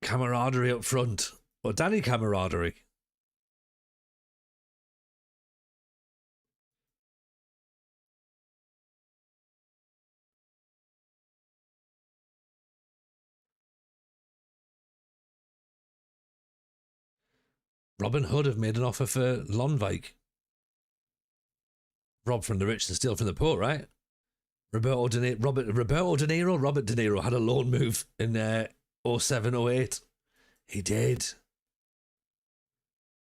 Camaraderie up front. Or Danny Camaraderie. Robin Hood have made an offer for Lonvik. Rob from the rich and steal from the poor, right? Robert De Niro had a loan move in 07, 08. He did.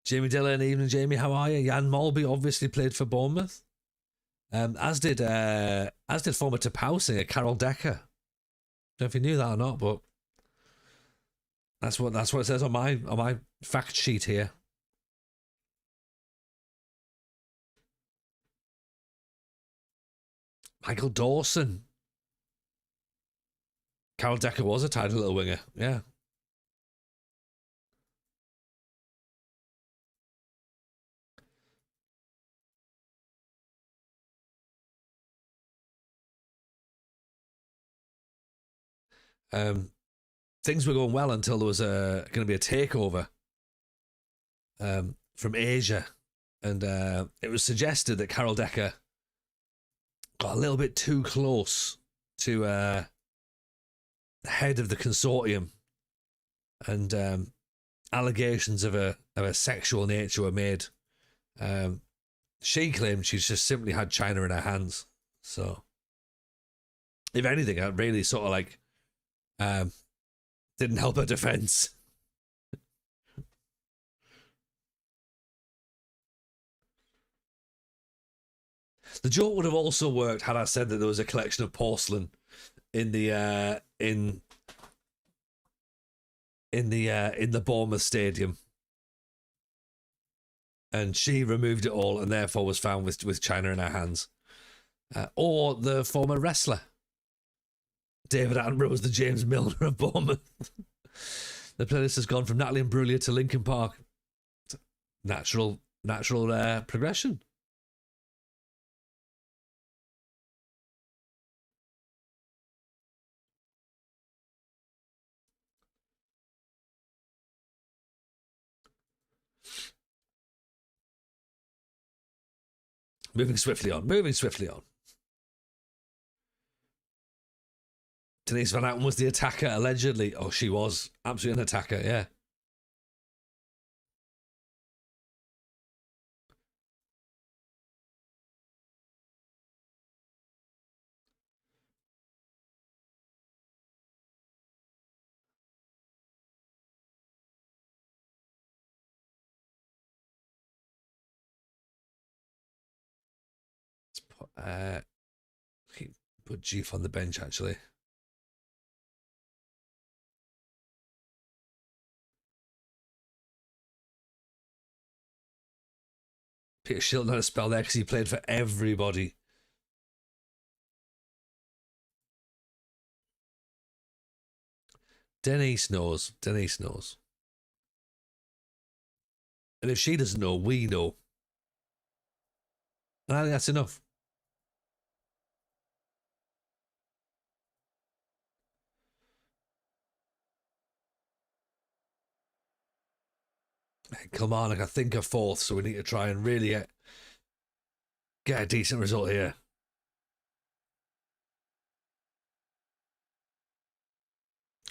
Jamie Dillon, evening Jamie, how are you? Jan Molby obviously played for Bournemouth. As did former Tapau singer Carol Decker. Don't know if you knew that or not, but that's what it says on my fact sheet here. Michael Dawson. Carol Decker was a tidy little winger, yeah. things were going well until there was going to be a takeover from Asia, and it was suggested that Carol Decker got a little bit too close to the head of the consortium, and allegations of a sexual nature were made. She claimed she's just simply had China in her hands. So, if anything, it really sort of like didn't help her defense. The joke would have also worked had I said that there was a collection of porcelain in the in the Bournemouth stadium, and she removed it all and therefore was found with China in her hands. Or the former wrestler David Attenborough was the James Milner of Bournemouth. The playlist has gone from Natalie Imbruglia to Linkin Park. Natural progression. Moving swiftly on. Denise Van Outen was the attacker, allegedly. Oh, she was. Absolutely an attacker, yeah. Put Jeef on the bench, actually. Peter Shilton had a spell there because he played for everybody. Denise knows. And if she doesn't know, we know. And I think that's enough. Kilmarnock, I think, are fourth, so we need to try and really get a decent result here.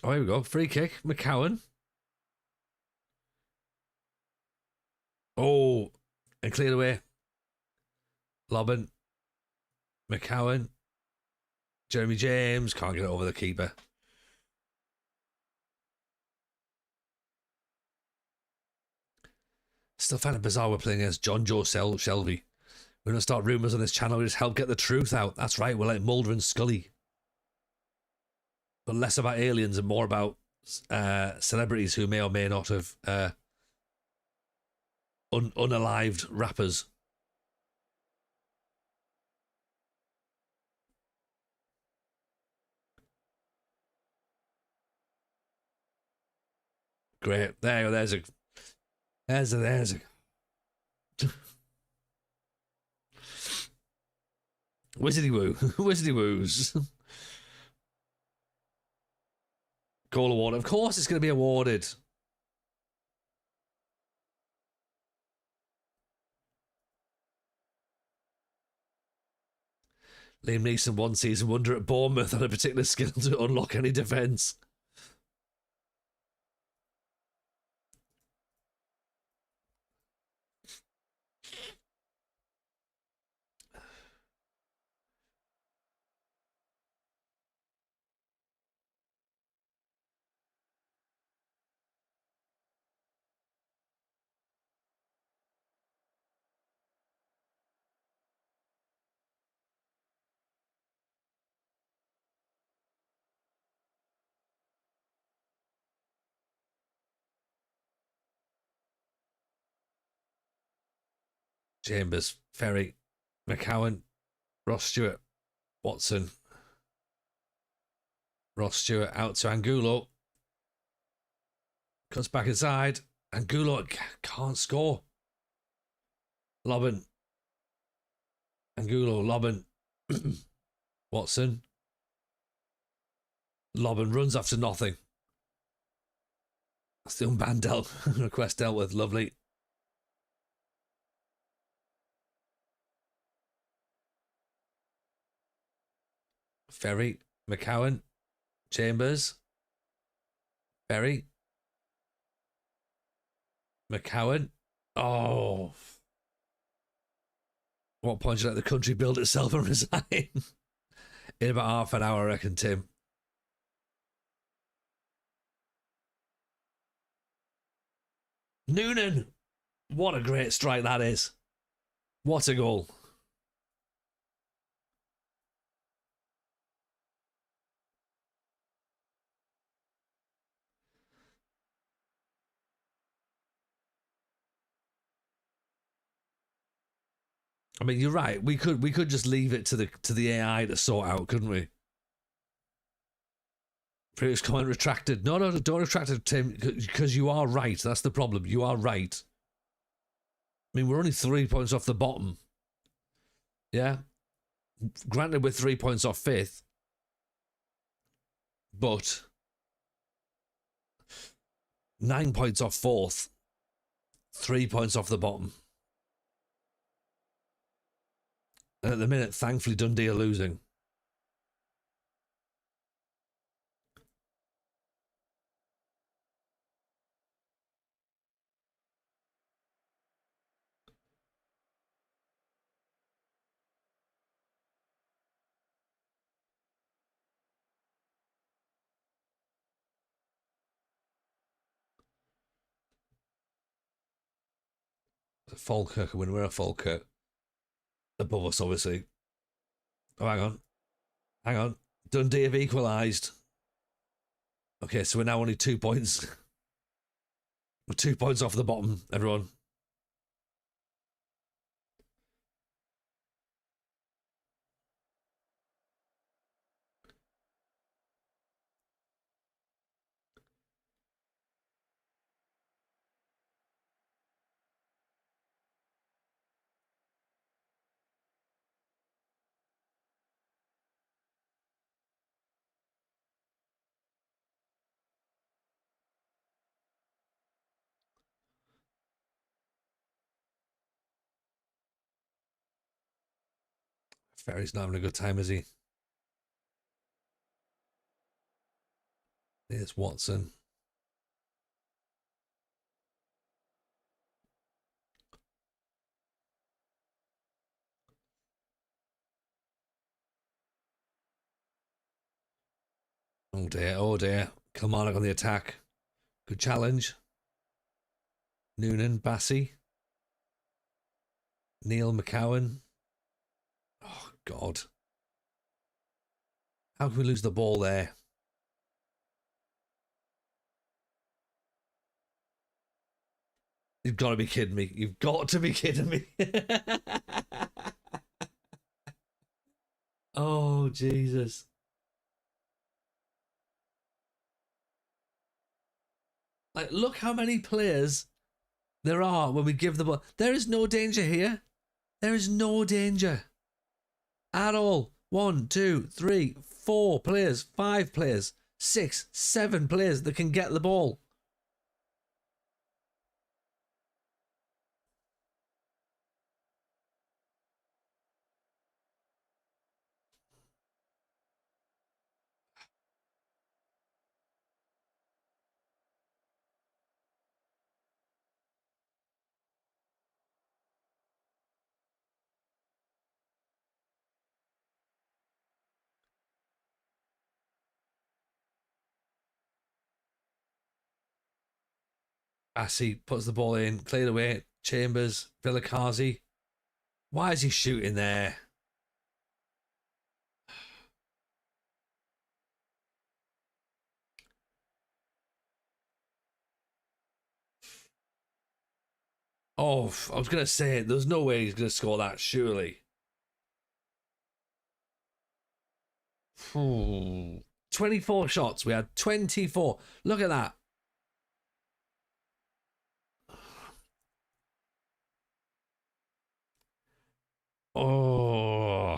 Oh, here we go. Free kick. McCowan. Oh, and cleared away. Lobben. McCowan. Jeremy James. Can't get it over the keeper. Still find it bizarre we're playing against John Joe Shelby. We're going to start rumours on this channel. We just help get the truth out. That's right. We're like Mulder and Scully. But less about aliens and more about celebrities who may or may not have unalived rappers. Great. There you go. There's a Wizardy Woo. Wizardy Woos. Goal award. Of course it's going to be awarded. Liam Neeson one season wonder at Bournemouth had a particular skill to unlock any defence. Chambers, Ferry, McCowan, Ross Stewart, Watson, Ross Stewart out to Angulo. Cuts back inside. Angulo can't score. Lobben. Angulo, Lobben. Watson. lob and runs after nothing. That's the unbanned request dealt with. Lovely. Ferry, McCowan, Chambers, Ferry, McCowan. Oh. What point should you let the country build itself and resign? In about half an hour, I reckon, Tim. Noonan. What a great strike that is. What a goal. I mean, you're right. We could just leave it to the AI to sort out, couldn't we? Previous comment retracted. No, don't retract it, Tim, because you are right. That's the problem. You are right. I mean, we're only 3 points off the bottom. Yeah? Granted, we're 3 points off fifth. But 9 points off fourth. 3 points off the bottom. And at the minute, thankfully, Dundee are losing. Falkirk win. We're a Falkirk. Above us, obviously. Oh, hang on. Hang on. Dundee have equalised. Okay, so we're now only 2 points. We're 2 points off the bottom, everyone. Ferry's not having a good time, is he? Here's Watson. Oh dear, oh dear. Kilmarnock on the attack. Good challenge. Noonan, Bassey. Neil McCowan. Oh, God. How can we lose the ball there? You've got to be kidding me. You've got to be kidding me. Oh, Jesus. Like, look how many players there are when we give the ball. There is no danger here. There is no danger at all. 1, 2, 3, 4 players, 5 players, 6, 7 players that can get the ball. Bassey puts the ball in, cleared away. Chambers, Villakazi. Why is he shooting there? Oh, I was going to say, there's no way he's going to score that, surely. 24 shots. We had 24. Look at that. Oh.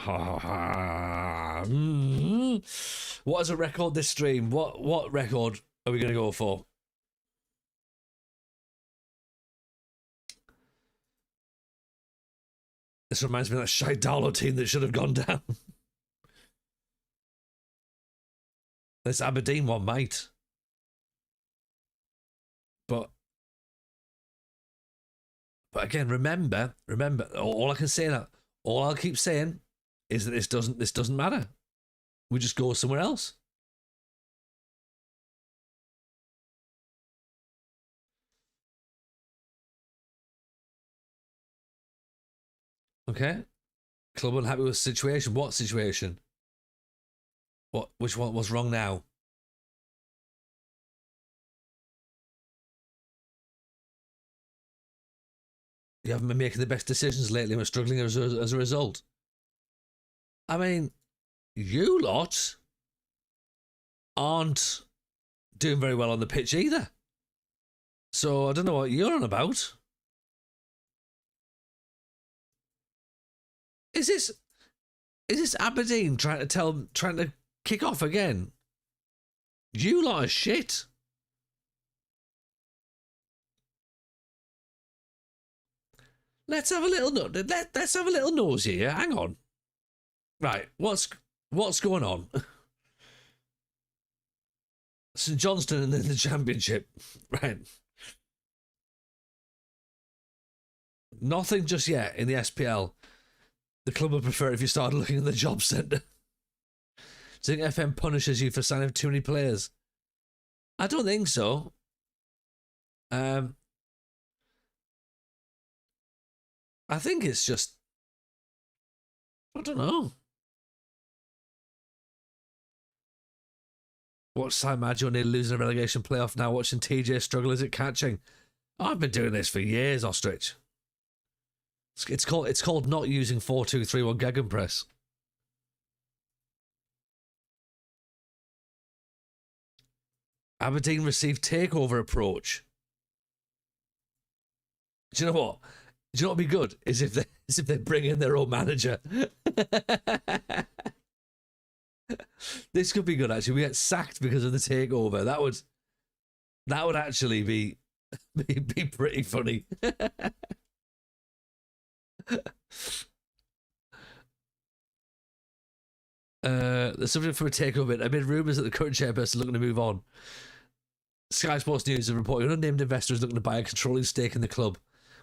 What is a record this stream? What record are we going to go for? This reminds me of that shy Darlow team that should have gone down. This Aberdeen one might. But again, remember, all I can say that, all I'll keep saying is that this doesn't matter. We just go somewhere else. Okay. Club unhappy with the situation. What situation? Which one was wrong now? You haven't been making the best decisions lately and we're struggling as a result. I mean, you lot aren't doing very well on the pitch either. So I don't know what you're on about. Is this Aberdeen trying to kick off again? You lot are shit. Let's have a little let's have a little nosy here. Hang on. Right, what's going on? St Johnstone in the Championship, right? Nothing just yet in the SPL. The club would prefer if you started looking at the job centre. Do you think FM punishes you for signing too many players? I don't think so. I think it's just, I don't know. Watch Simon Maggio nearly losing a relegation playoff now, watching TJ struggle as it catching. I've been doing this for years, Ostrich. It's called not using 4-2-3-1 gegenpress. Aberdeen received takeover approach. Do you know what? Do you know what would be good? Is if they bring in their own manager. This could be good actually. We get sacked because of the takeover. That would actually be pretty funny. The subject for a takeover amid rumours that the current chairperson is looking to move on. Sky Sports News have reported an unnamed investor is looking to buy a controlling stake in the club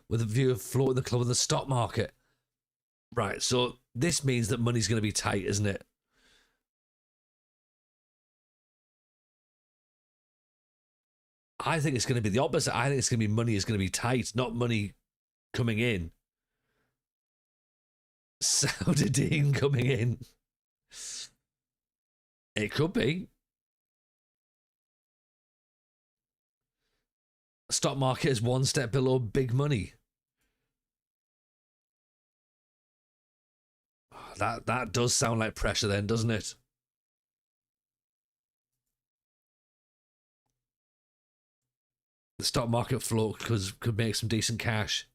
with a view of floating the club in the stock market. Right, so this means that money's going to be tight, isn't it? I think it's going to be the opposite. I think it's going to be money is going to be tight, not money coming in. Saudadeen coming in. It could be. Stock market is one step below big money. That does sound like pressure then, doesn't it? The stock market float could make some decent cash.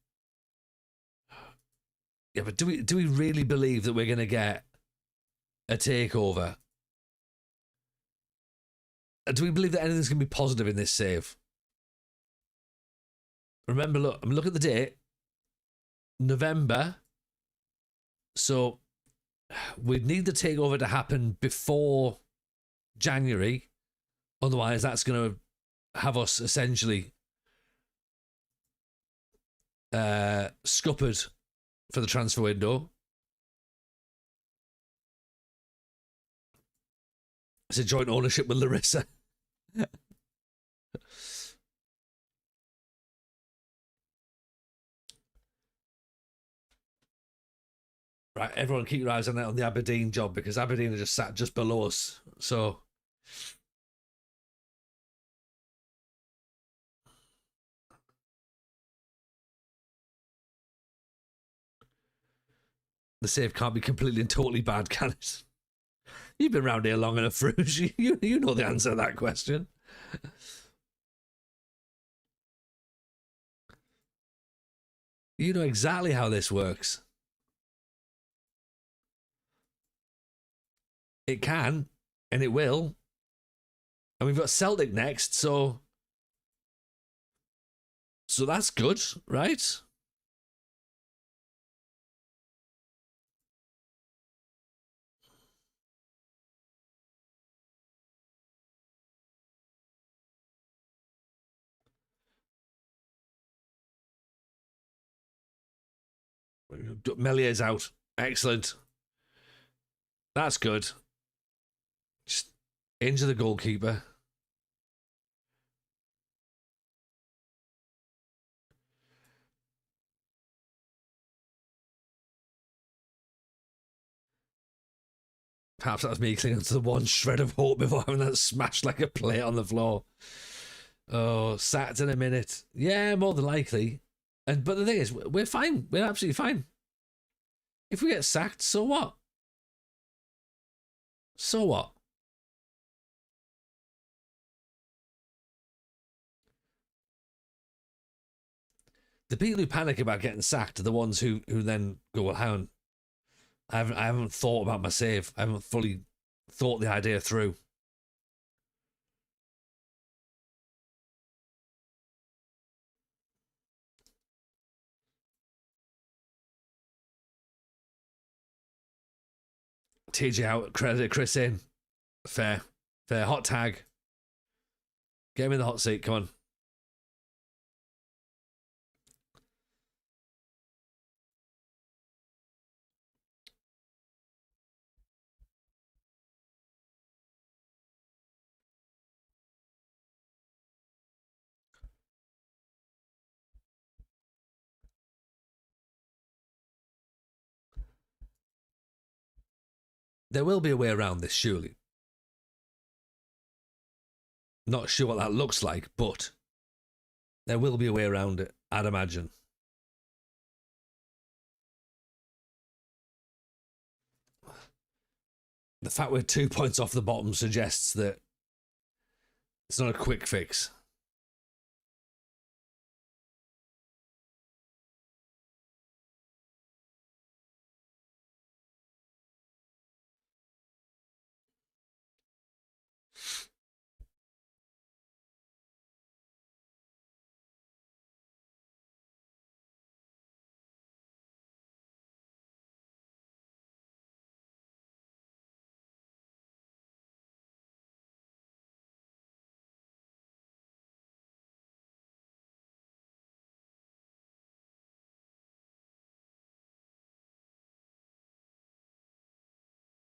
Yeah, but do we really believe that we're going to get a takeover? Do we believe that anything's going to be positive in this save? Remember, look at the date. November. So we'd need the takeover to happen before January. Otherwise, that's going to have us essentially scuppered for the transfer window. It's a joint ownership with Larissa. Right, everyone keep your eyes on that on the Aberdeen job because Aberdeen are just sat just below us. So the save can't be completely and totally bad, can it? You've been around here long enough, Rouge. You know the answer to that question. You know exactly how this works. It can. And it will. And we've got Celtic next, so that's good, right? Mellier's out. Excellent. That's good. Just injure the goalkeeper. Perhaps that was me clinging to the one shred of hope before having that smashed like a plate on the floor. Oh, sacked in a minute. Yeah, more than likely. But the thing is, we're fine. We're absolutely fine. If we get sacked, so what? So what? The people who panic about getting sacked are the ones who then go, well, hang on. I haven't thought about my save. I haven't fully thought the idea through. TJ out, credit Chris in. Fair. Hot tag. Get him in the hot seat. Come on. There will be a way around this, surely. Not sure what that looks like, but there will be a way around it, I'd imagine. The fact we're 2 points off the bottom suggests that it's not a quick fix.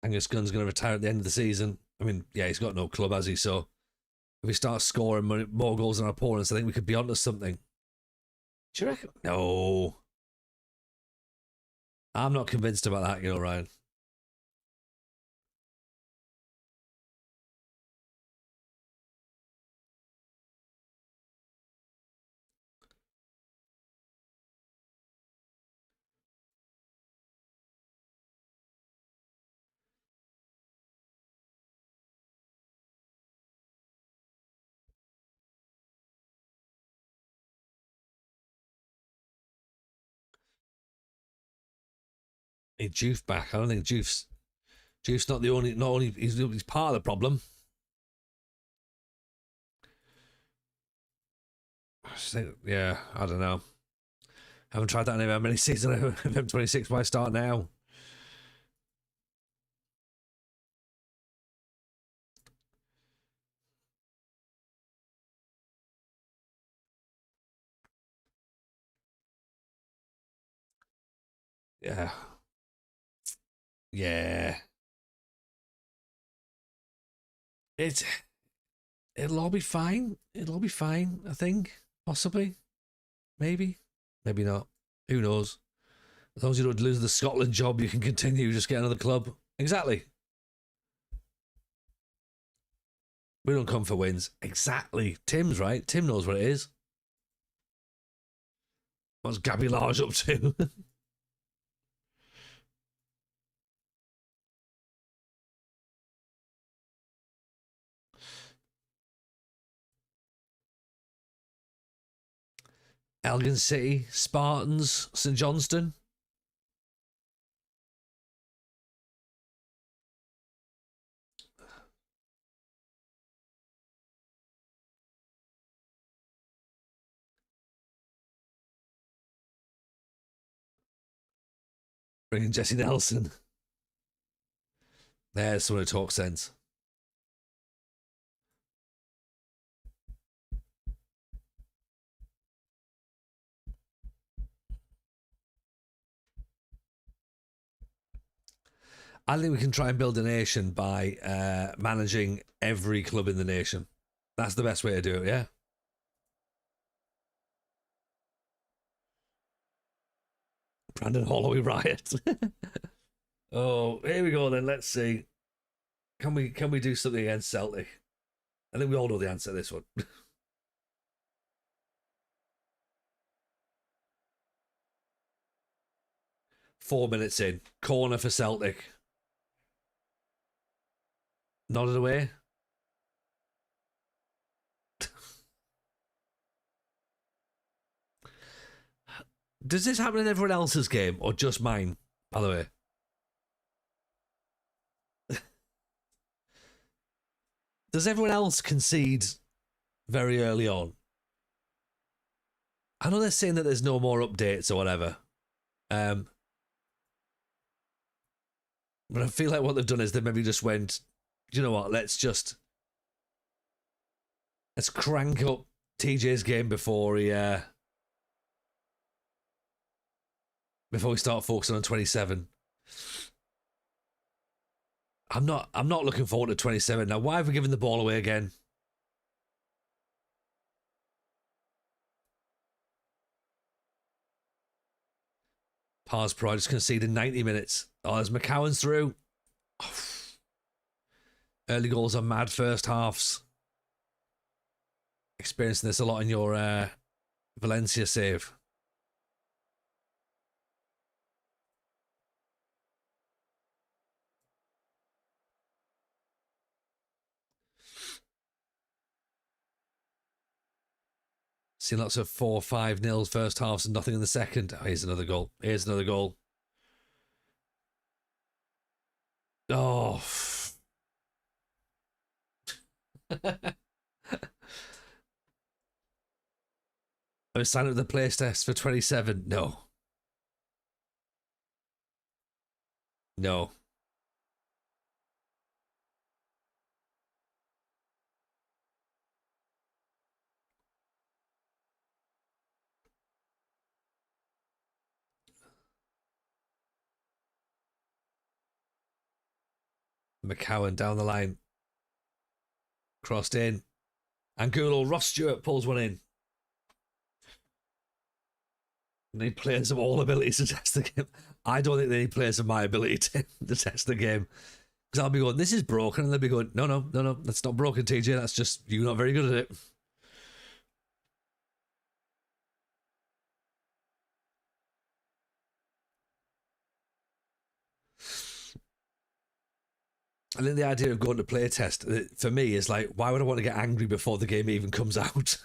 Angus Gunn's going to retire at the end of the season. I mean, yeah, he's got no club, has he? So if we start scoring more goals than our opponents, I think we could be onto something. Do you reckon? No. I'm not convinced about that, Ryan. Hey, Juve back. I don't think Juve's not only he's part of the problem. Yeah, I don't know. Haven't tried that in how many seasons of M26. Why start now? Yeah. Yeah. It'll all be fine. It'll all be fine, I think. Possibly. Maybe. Maybe not. Who knows? As long as you don't lose the Scotland job, you can continue. Just get another club. Exactly. We don't come for wins. Exactly. Tim's right. Tim knows what it is. What's Gabby Large up to? Elgin City, Spartans, St Johnstone. Bringing Jesse Nelson. There's someone who talks sense. I think we can try and build a nation by managing every club in the nation. That's the best way to do it, yeah? Brandon Holloway riot. Oh, here we go then. Let's see. Can we do something against Celtic? I think we all know the answer to this one. 4 minutes in. Corner for Celtic. Nodded away. Does this happen in everyone else's game or just mine, by the way? Does everyone else concede very early on? I know they're saying that there's no more updates or whatever. But I feel like what they've done is they maybe just went, you know what, let's crank up TJ's game before we start focusing on 27. I'm not looking forward to 27 now. Why have we given the ball away again? Pars Pro just conceded 90 minutes. Oh, there's McCowan's through. Oh. Early goals are mad first halves. Experiencing this a lot in your Valencia save. Seen lots of 4-5-0 first halves and nothing in the second. Oh, here's another goal. Here's another goal. Oh. I was signed up the play test for 27. No. No. McCowan down the line. Crossed in. Angulo. Ross Stewart pulls one in. They need players of all abilities to test the game. I don't think they need players of my ability to test the game. Because I'll be going, this is broken. And they'll be going, no, that's not broken, TJ. That's just you not very good at it. I think the idea of going to play test for me is like, why would I want to get angry before the game even comes out?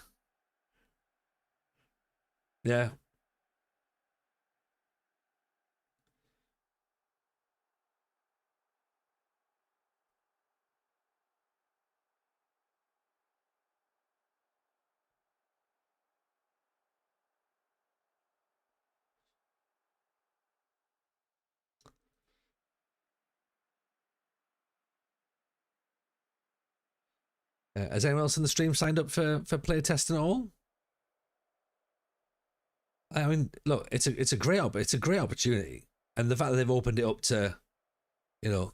Yeah. Has anyone else in the stream signed up for play testing at all? I mean, look, it's a great opportunity, and the fact that they've opened it up to, you know,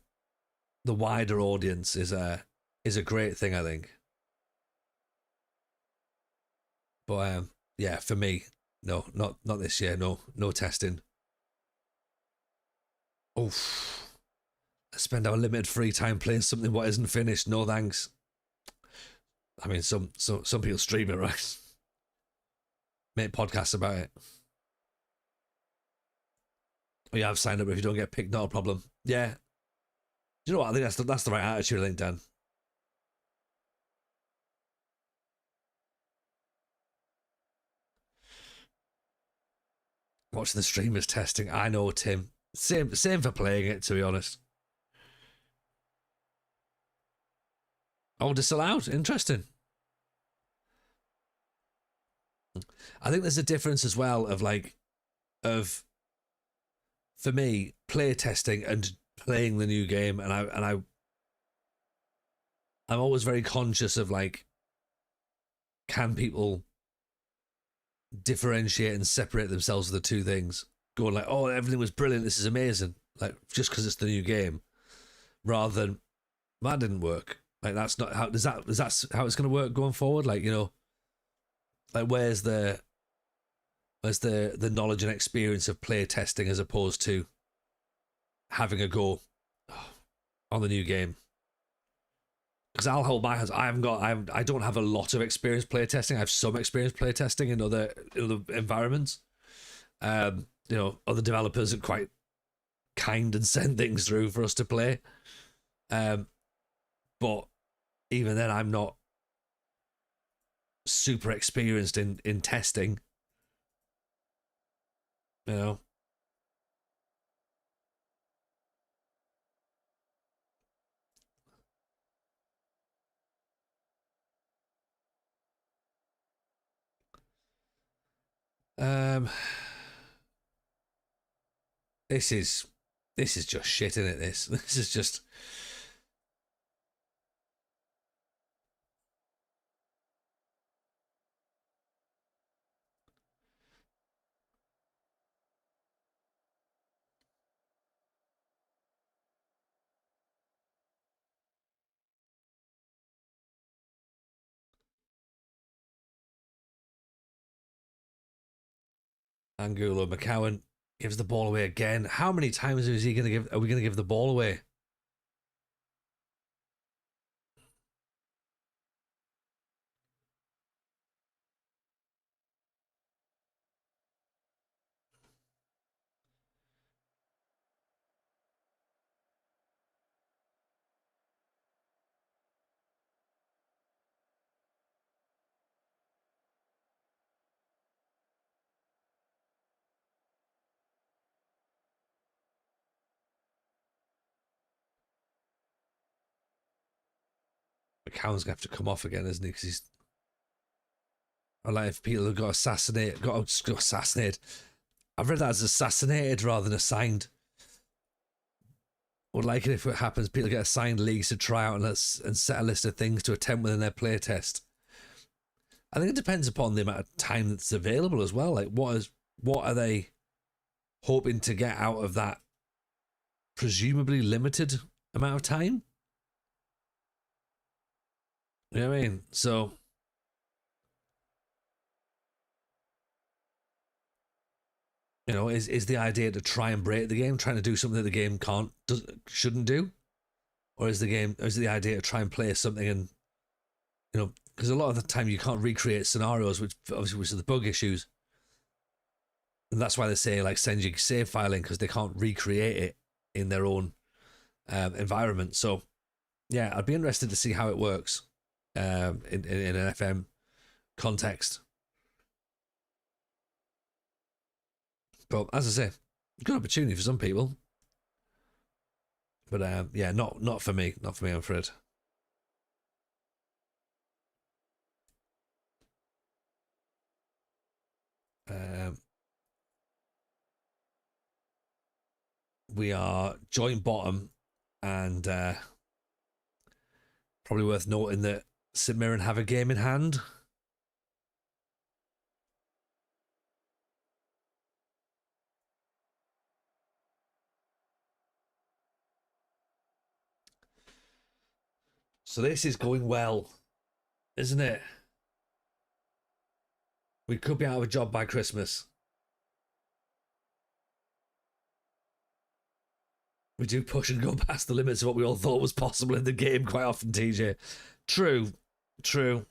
the wider audience is a great thing, I think. But yeah, for me, no, not this year. No testing. Oof. Spend our limited free time playing something what isn't finished. No thanks. I mean, some people stream it, right? Make podcasts about it. Oh, yeah, I've signed up. If you don't get picked, not a problem. Yeah. You know what? I think that's the right attitude, I think, Dan. Watching the streamers testing. I know, Tim. Same for playing it, to be honest. Oh, disallowed. Interesting. I think there's a difference as well of for me, play testing and playing the new game, and I'm always very conscious of like, can people differentiate and separate themselves with the two things? Going like, oh, everything was brilliant, this is amazing, like just because it's the new game, rather than that didn't work. Like that's not how is that how it's going to work going forward? Like, you know, like where's the knowledge and experience of play testing as opposed to having a go on the new game? Because I'll hold my hands. I don't have a lot of experience playtesting. I have some experience playtesting in other environments. You know, other developers are quite kind and send things through for us to play. But even then, I'm not super experienced in testing. You know. Um, this is just shit, isn't it? This is just. Angulo McCowan gives the ball away again. How many times is he going to give? Are we going to give the ball away? McCowan's going to have to come off again, isn't he? Because he's. I like if people have got assassinated. I've read that as assassinated rather than assigned. Would like it if it happens. People get assigned leagues to try out and set a list of things to attempt within their playtest. I think it depends upon the amount of time that's available as well. Like, what are they hoping to get out of that presumably limited amount of time? You know what I mean? So, you know, is the idea to try and break the game, trying to do something that the game shouldn't do, or is the idea to try and play something and, you know, because a lot of the time you can't recreate scenarios, which are the bug issues, and that's why they say like send your save file in, because they can't recreate it in their own environment. So yeah, I'd be interested to see how it works in an FM context. But as I say, good opportunity for some people. But yeah, not for me. Not for me, I'm afraid. We are joint bottom, and probably worth noting that St Mirren have a game in hand. So this is going well, isn't it? We could be out of a job by Christmas. We do push and go past the limits of what we all thought was possible in the game quite often, TJ. True. True.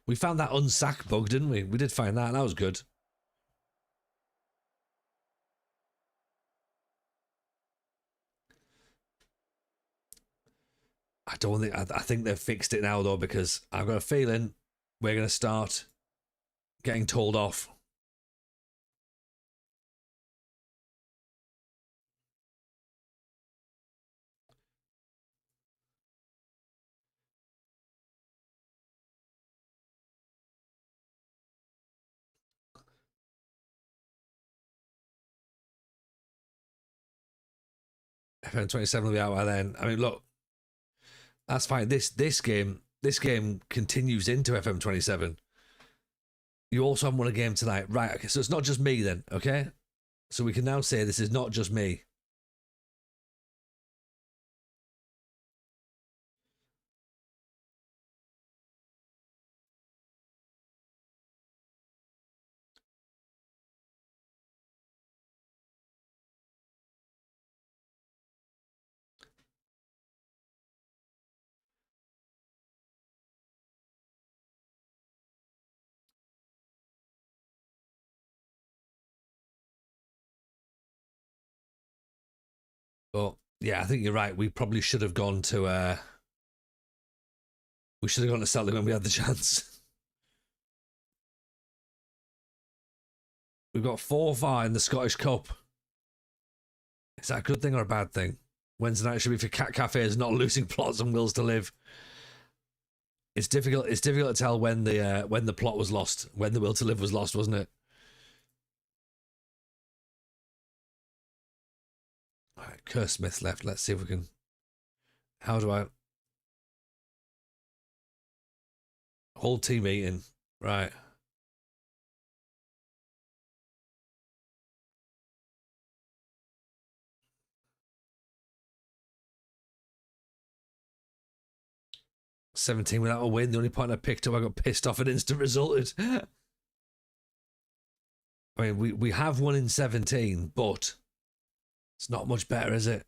We found that unsack bug, didn't we? We did find that. That was good. I don't think. I think they've fixed it now though, because I've got a feeling we're going to start getting told off. FM27 will be out by then. I mean, look, that's fine. This game continues into FM27. You also haven't won a game tonight, right? Okay, so it's not just me then, okay? So we can now say this is not just me. But yeah, I think you're right. We probably should have gone to Celtic when we had the chance. We've got 4-4 in the Scottish Cup. Is that a good thing or a bad thing? Wednesday night should be for Cat Cafes not losing plots and wills to live. It's difficult. It's difficult to tell when the plot was lost, when the will to live was lost, wasn't it? All right, Kerr Smith left. Let's see if we can. How do I? Whole team meeting, right? $17 without a win. The only point I picked up, I got pissed off and instant resulted. I mean, we have won in 17, but it's not much better, is it?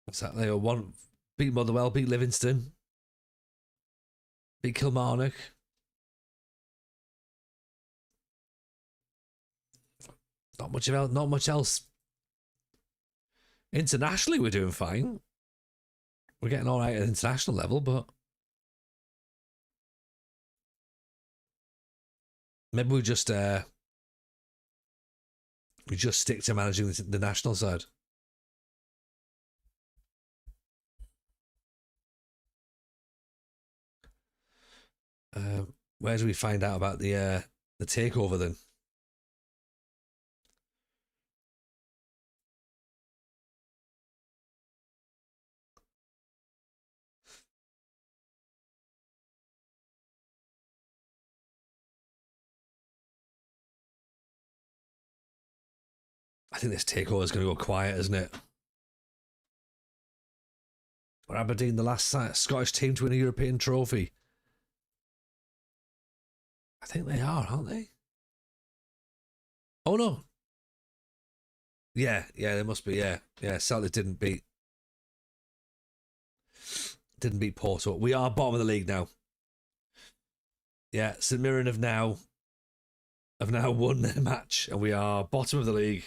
What's that? They one beat Motherwell, beat Livingston, beat Kilmarnock. Not much else. Internationally, we're doing fine. We're getting all right at international level, but maybe we just stick to managing the national side. Where do we find out about the takeover then? I think this takeover is going to go quiet, isn't it? Or Aberdeen, the last Scottish team to win a European trophy. I think they are, aren't they? Oh no. Yeah, they must be. Yeah. Celtic didn't beat Porto. We are bottom of the league now. Yeah, St Mirren have now won their match, and we are bottom of the league.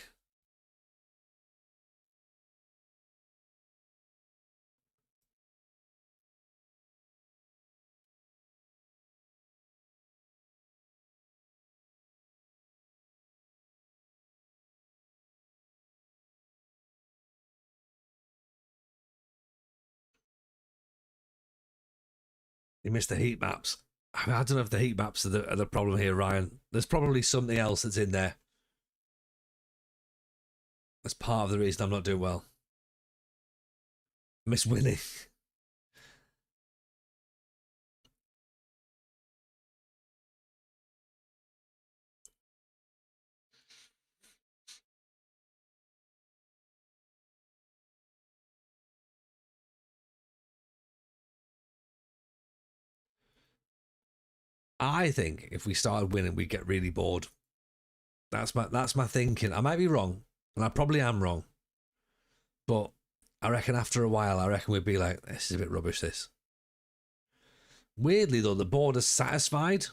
You missed the heat maps. I don't know if the heat maps are the problem here, Ryan. There's probably something else that's in there. That's part of the reason I'm not doing well. Miss winning. I think if we started winning, we'd get really bored. That's my thinking. I might be wrong, and I probably am wrong. But I reckon after a while, we'd be like, this is a bit rubbish, this. Weirdly, though, the board is satisfied,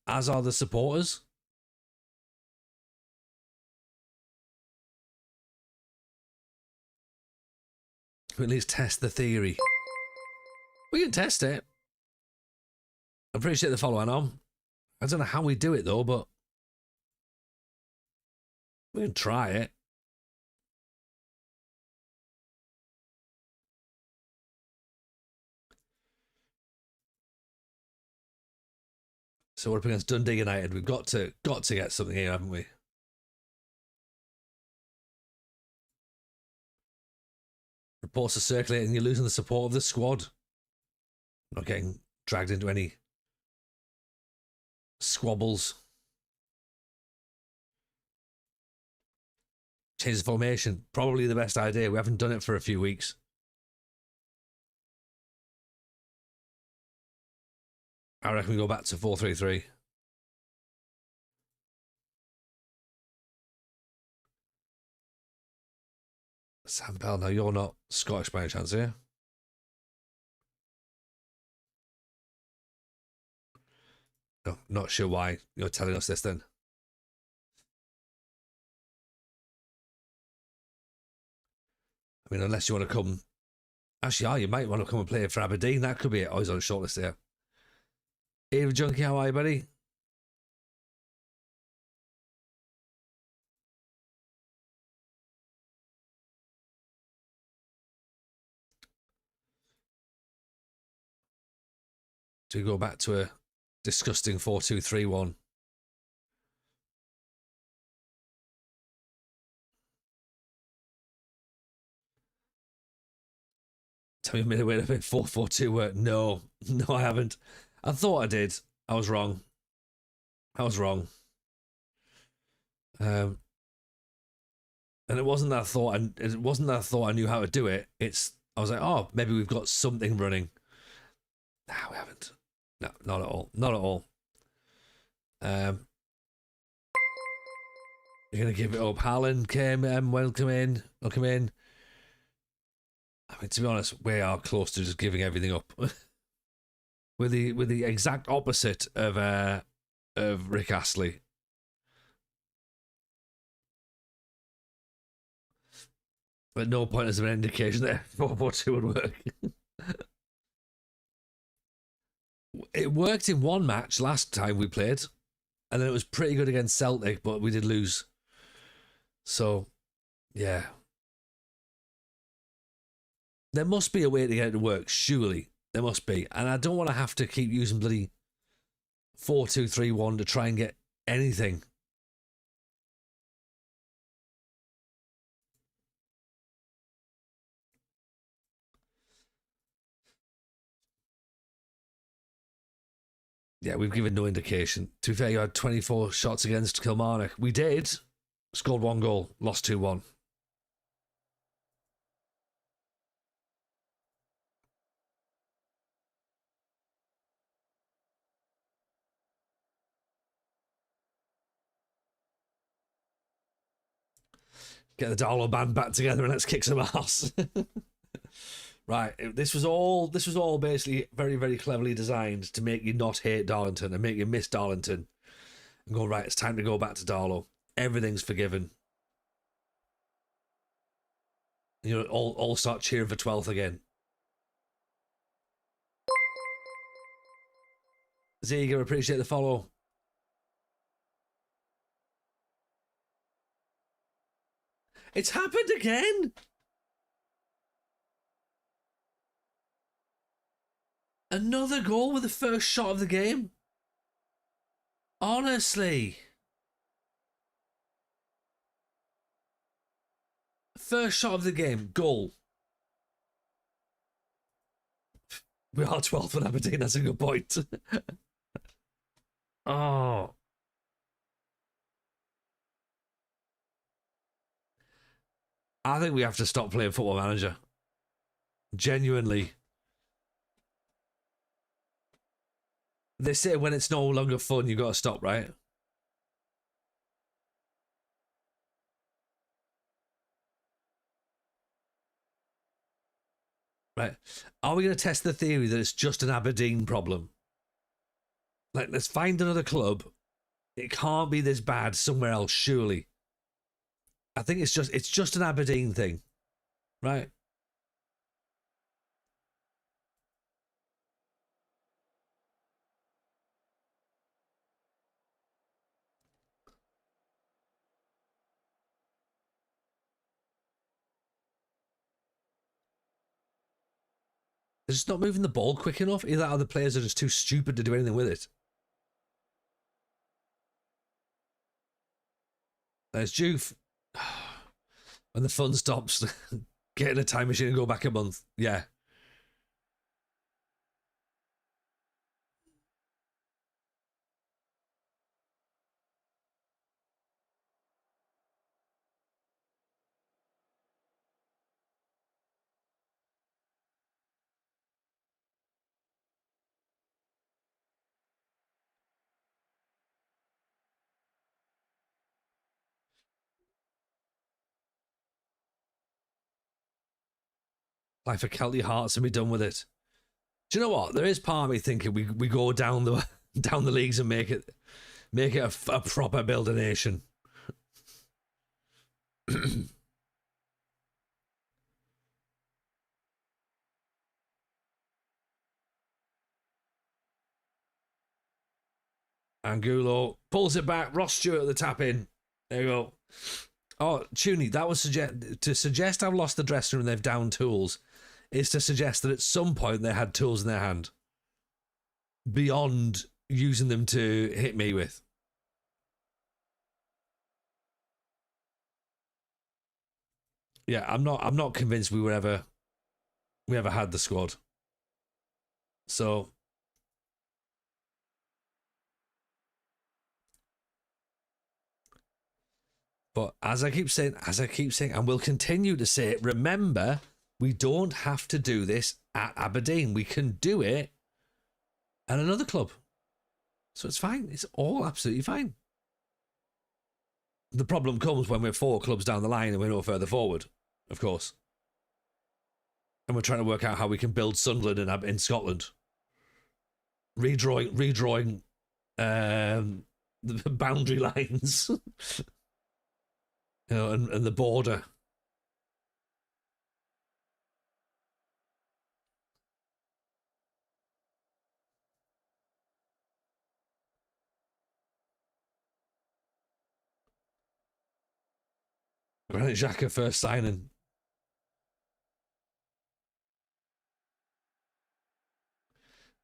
as are the supporters. We at least test the theory. We can test it. I appreciate the follow on. I don't know how we do it, though, but we can try it. So we're up against Dundee United. We've got to get something here, haven't we? reports are circulating. You're losing the support of the squad. Not getting dragged into any squabbles. Change the formation. Probably the best idea. We haven't done it for a few weeks. I reckon we go back to 4-3-3. Sam Bell, no, you're not Scottish by any chance, are you? No, not sure why you're telling us this then. I mean, unless you want to come. Actually, you might want to come and play for Aberdeen. That could be it. Oh, he's on the shortlist there. Eva Junkie, how are you, buddy? Do we go back to a disgusting 4-2-3-1? Tell me a minute, wait a minute, 4-4-2 work? No, I haven't. I thought I did. I was wrong. And it wasn't that I thought I knew how to do it. I was like, oh, maybe we've got something running. No, we haven't. No, not at all. Not at all. You're gonna give it up. Haaland came. Welcome in. Welcome in. I mean, to be honest, we are close to just giving everything up. with the exact opposite of Rick Astley. At no point has there been an indication that 4-4-2 would work. It worked in one match last time we played, and then it was pretty good against Celtic, but we did lose. So, yeah. There must be a way to get it to work, surely. There must be. And I don't want to have to keep using bloody 4-2-3-1 to try and get anything. Yeah, we've given no indication. To be fair, you had 24 shots against Kilmarnock. We did. Scored 1 goal. Lost 2-1. Get the Darlow band back together and let's kick some ass. Right, this was all basically very, very cleverly designed to make you not hate Darlington and make you miss Darlington and go, right, it's time to go back to Darlow. Everything's forgiven. You know, all start cheering for 12th again. Ziga, appreciate the follow. It's happened again. Another goal with the first shot of the game. Honestly. First shot of the game, goal. We are 12th with Aberdeen, that's a good point. Oh. I think we have to stop playing Football Manager. Genuinely. They say when it's no longer fun, you got to stop, right? Right. Are we going to test the theory that it's just an Aberdeen problem? Like, let's find another club. It can't be this bad somewhere else, surely. I think it's just an Aberdeen thing, right? They're just not moving the ball quick enough. Either other players are just too stupid to do anything with it. There's Juve. When the fun stops. Get in a time machine and go back a month. Yeah. Like for Kelty Hearts and be done with it. Do you know what? There is part of me thinking we go down the down the leagues and make it a proper builder nation. Angulo pulls it back. Ross Stewart at the tap in. There you go. Oh, Tuny, that was to suggest I've lost the dressing room and they've downed tools is to suggest that at some point they had tools in their hand beyond using them to hit me with. Yeah, I'm not convinced we ever had the squad. So but as I keep saying, and will continue to say it, remember, we don't have to do this at Aberdeen. We can do it at another club. So it's fine. It's all absolutely fine. The problem comes when we're 4 clubs down the line and we're no further forward, of course. And we're trying to work out how we can build Sunderland in Scotland. Redrawing the boundary lines. You know, and the border. Granit Xhaka first signing.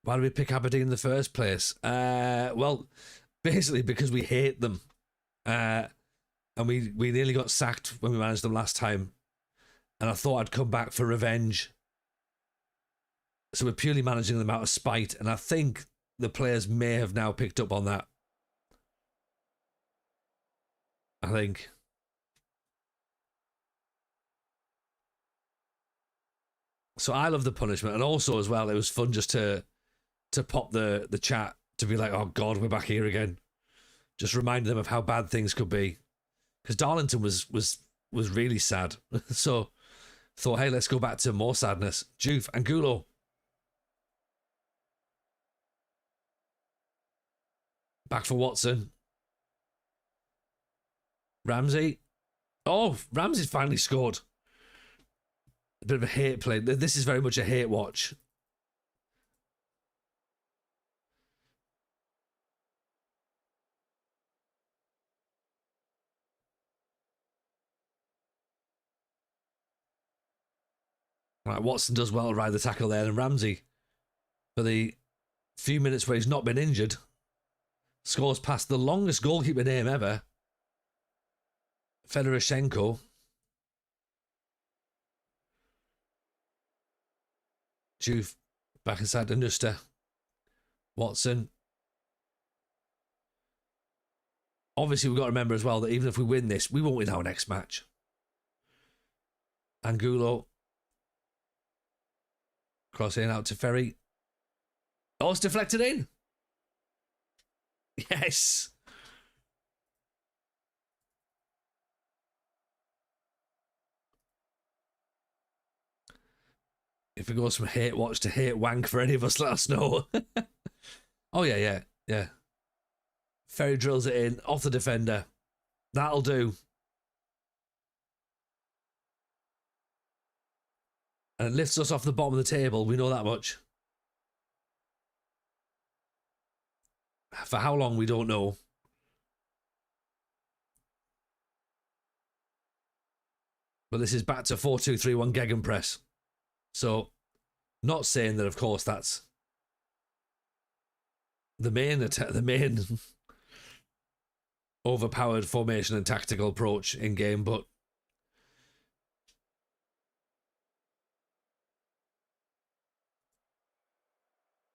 Why did we pick Aberdeen in the first place? Well, basically because we hate them. And we nearly got sacked when we managed them last time. And I thought I'd come back for revenge. So we're purely managing them out of spite. And I think the players may have now picked up on that. I think. So I love the punishment. And also as well, it was fun just to pop the chat to be like, oh God, we're back here again. Just remind them of how bad things could be. Because Darlington was really sad. So thought, hey, let's go back to more sadness. Juve, Angulo. Back for Watson. Ramsey. Oh, Ramsey's finally scored. A bit of a hate play. This is very much a hate watch. Right, Watson does well to ride the tackle there, and Ramsey, for the few minutes where he's not been injured, scores past the longest goalkeeper name ever, Fedorashenko. Juve back inside to Nuster. Watson. Obviously, we've got to remember as well that even if we win this, we won't win our next match. Angulo. Crossing out to Ferry. Oh, it's deflected in. Yes. If it goes from hate watch to hate wank for any of us, let us know. Oh, yeah. Ferry drills it in, off the defender. That'll do. And it lifts us off the bottom of the table. We know that much. For how long, we don't know. But this is back to 4-2-3-1 Gegenpress. So, not saying that, of course, that's the main overpowered formation and tactical approach in game, but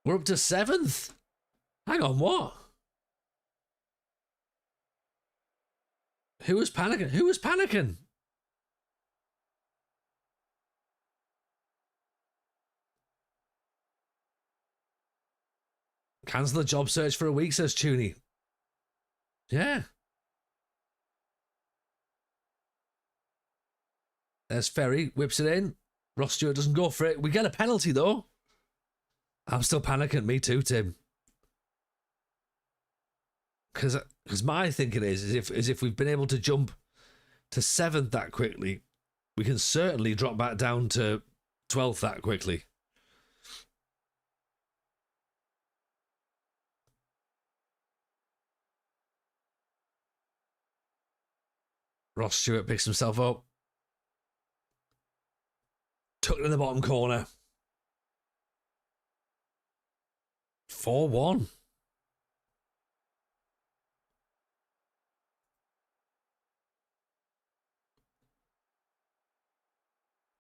We're up to 7th. Hang on, what? Who was panicking? Who was panicking? Cancel the job search for a week, says Tooney. Yeah. There's Ferry, whips it in. Ross Stewart doesn't go for it. We get a penalty, though. I'm still panicking. Me too, Tim. Because my thinking is if we've been able to jump to 7th that quickly, we can certainly drop back down to 12th that quickly. Ross Stewart picks himself up. Tucked in the bottom corner. 4-1.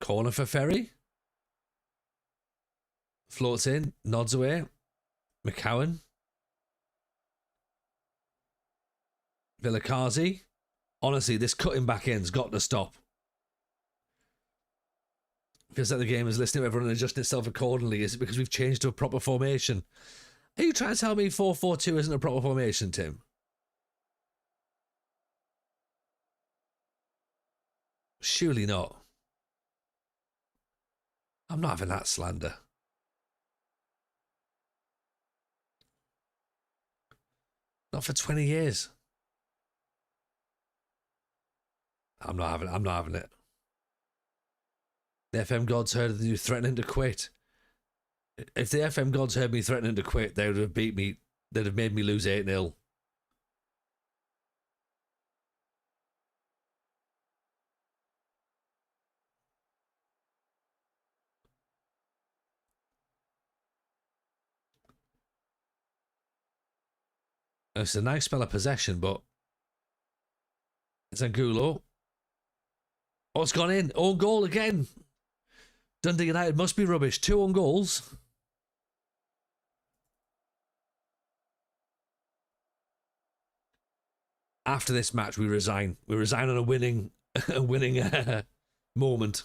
Corner for Ferry. Floats in, nods away. McCowan. Villakazi. Honestly, this cutting back in's got to stop. Feels like the game is listening to everyone and adjusting itself accordingly. Is it because we've changed to a proper formation? Are you trying to tell me 4-4-2 isn't a proper formation, Tim? Surely not. I'm not having that slander. Not for 20 years. I'm not having it. The FM gods heard you threatening to quit. If the FM gods heard me threatening to quit, they would have beat me. They'd have made me lose 8-0. It's a nice spell of possession, but it's Angulo. Oh, it's gone in. Own goal again. Dundee United must be rubbish. 2 own goals. After this match, we resign. We resign on a winning moment.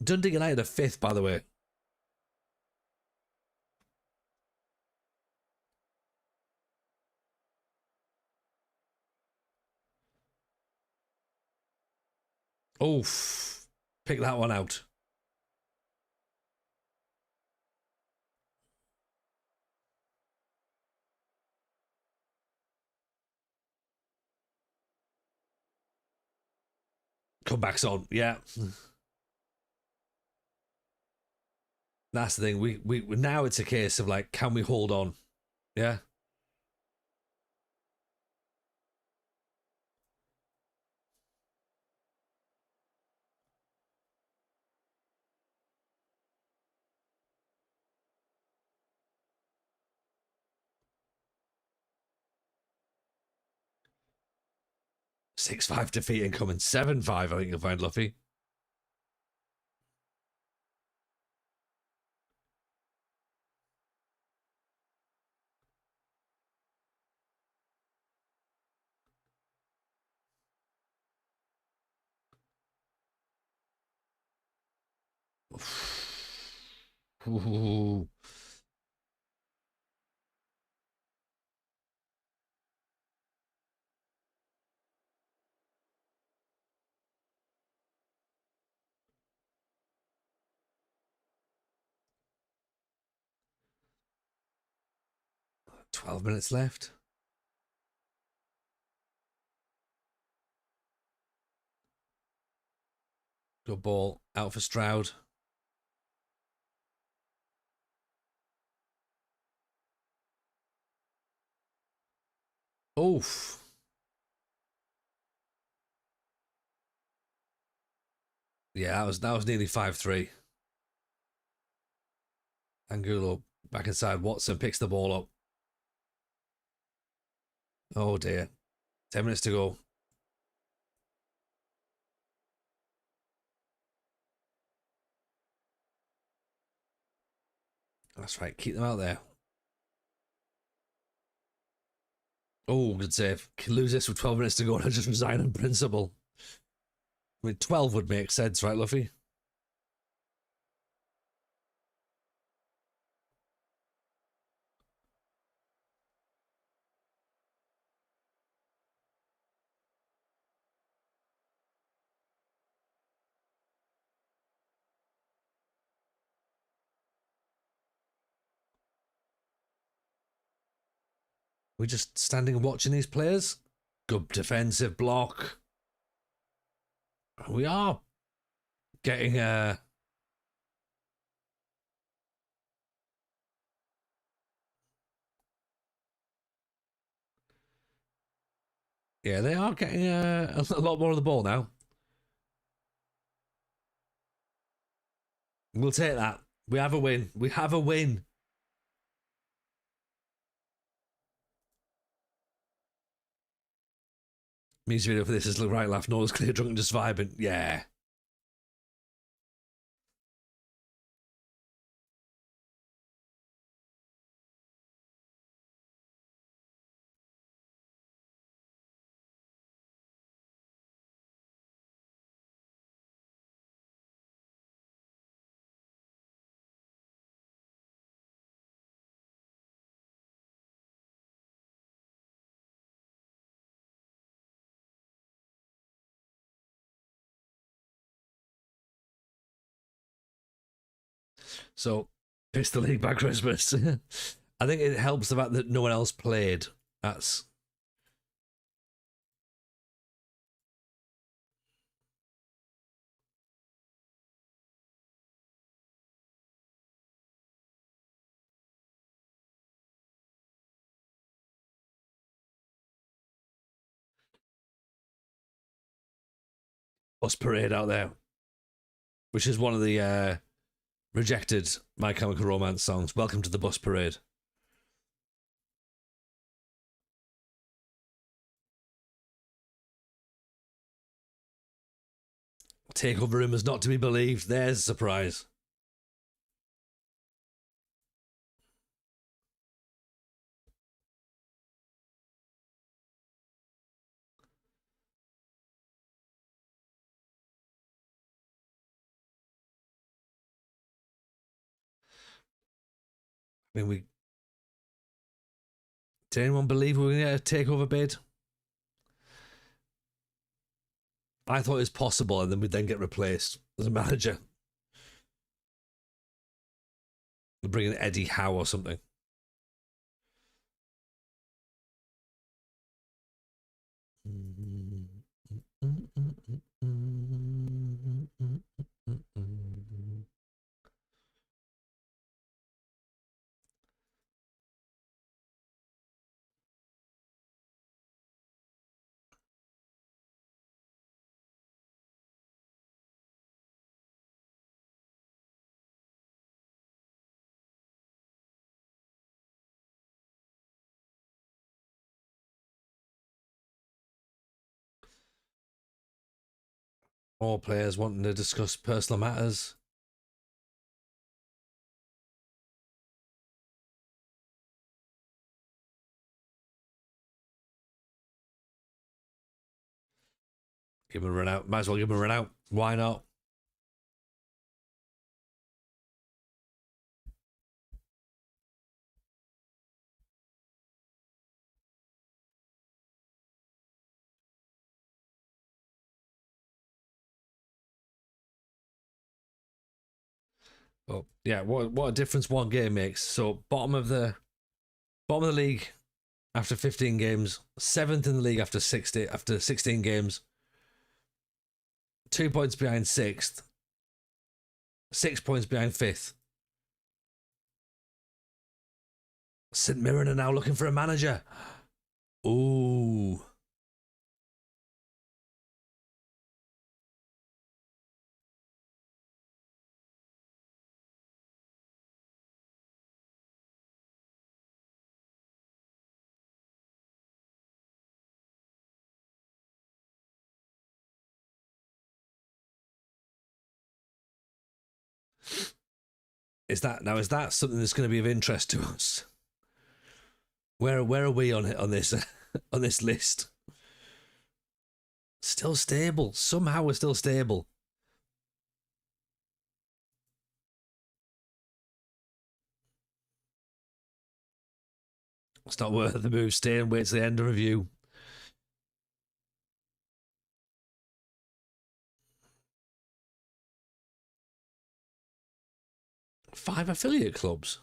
Dundee United are 5th, by the way. Oof. Pick that one out. Comebacks on, yeah. That's the thing. We now it's a case of like, can we hold on? Yeah. Six-5 defeat incoming. 7-5, I think you'll find, Luffy. Ooh. $12 minutes left. Good ball. Out for Stroud. Oof. Yeah, that was nearly 5-3. Angulo back inside. Watson picks the ball up. Oh dear. 10 minutes to go. That's right. Keep them out there. Oh, good save. Can lose this with 12 minutes to go and I just resign on principle. I mean, 12 would make sense, right, Luffy? We're just standing and watching these players. Good defensive block. We are getting yeah, they are getting a lot more of the ball now. We'll take that. We have a win. We have a win. Music video for this is right laugh, nose clear, drunk and just vibing. Yeah. So, piss the league by Christmas. I think it helps the fact that no one else played. That's Bus Parade out there, which is one of the rejected My Chemical Romance songs. Welcome to the Bus Parade. Takeover rumours not to be believed. There's a surprise. I mean, did anyone believe we were going to get a takeover bid? I thought it was possible, and then we'd then get replaced as a manager. We'd bring in Eddie Howe or something. More players wanting to discuss personal matters. Give him a run out. Might as well give him a run out. Why not? But yeah, what a difference one game makes. So bottom of the league after 15 games, 7th in the league after 16 games, 2 points behind 6th, 6 points behind 5th. St Mirren are now looking for a manager. Ooh. Is that something that's going to be of interest to us? Where are we on this on this list? Still stable. Somehow we're still stable. It's not worth the move. Stay and wait till the end of review. 5 affiliate clubs.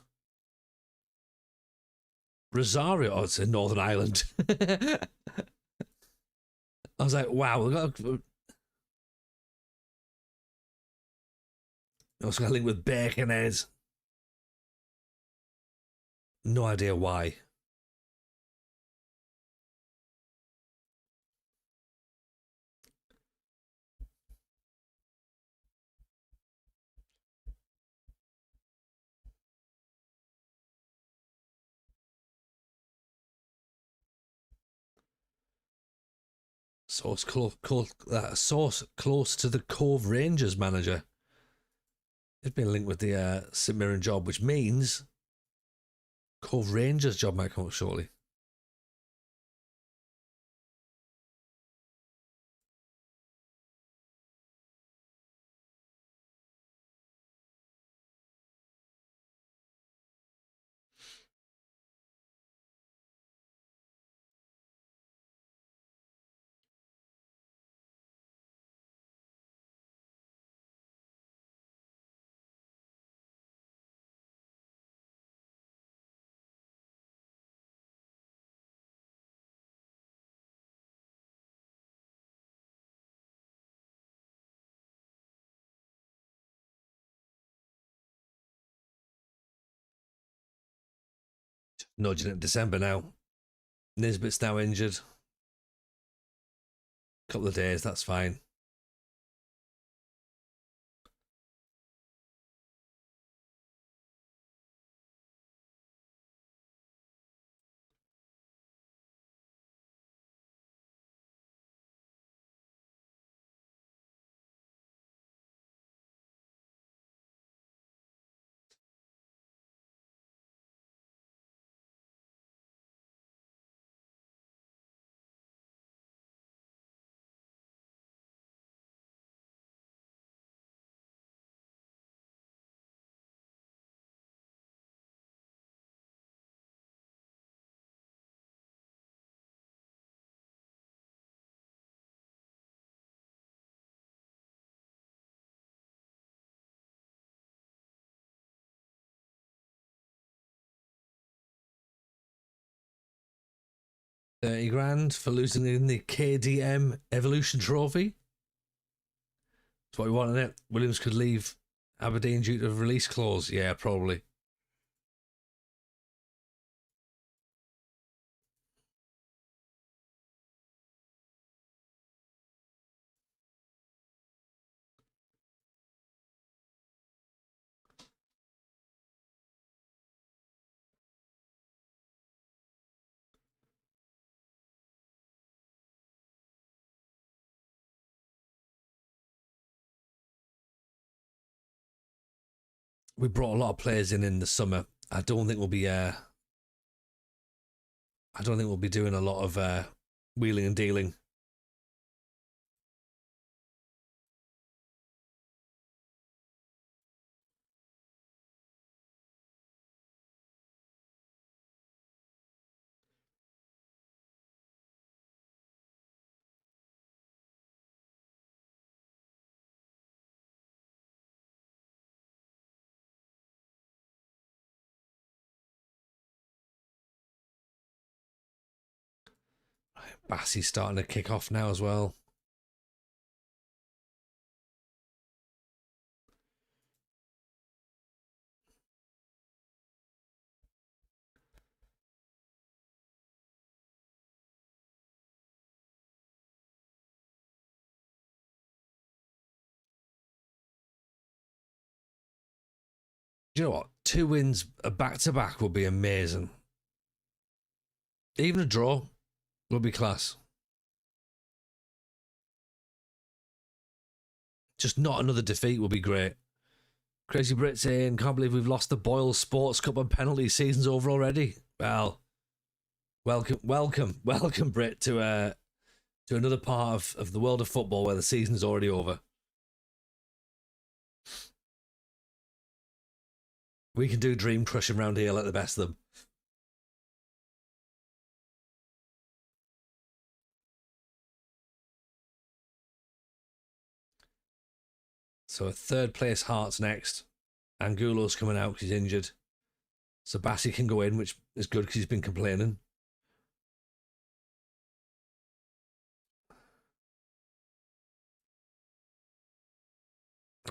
Rosario, oh, it's in Northern Ireland. I was like, wow. I was going to link with Birkenhead. No idea why. Source close to the Cove Rangers manager. It's been linked with the St Mirren job, which means Cove Rangers job might come up shortly. Nudging at December now. Nisbet's now injured. Couple of days, that's fine. $30,000 for losing in the KDM Evolution Trophy. That's what we want, isn't it? Williams could leave Aberdeen due to a release clause. Yeah, probably. We brought a lot of players in the summer. I don't think we'll be doing a lot of wheeling and dealing. Bassey's starting to kick off now as well. Do you know what? 2 wins back to back would be amazing. Even a draw would be class. Just not another defeat would be great. Crazy Brit saying, can't believe we've lost the Boyle Sports Cup and penalty season's over already. Well, welcome, Brit, to another part of the world of football where the season's already over. We can do dream crushing round here like the best of them. So third place Hearts next. Angulo's coming out because he's injured. Sabassi can go in, which is good because he's been complaining.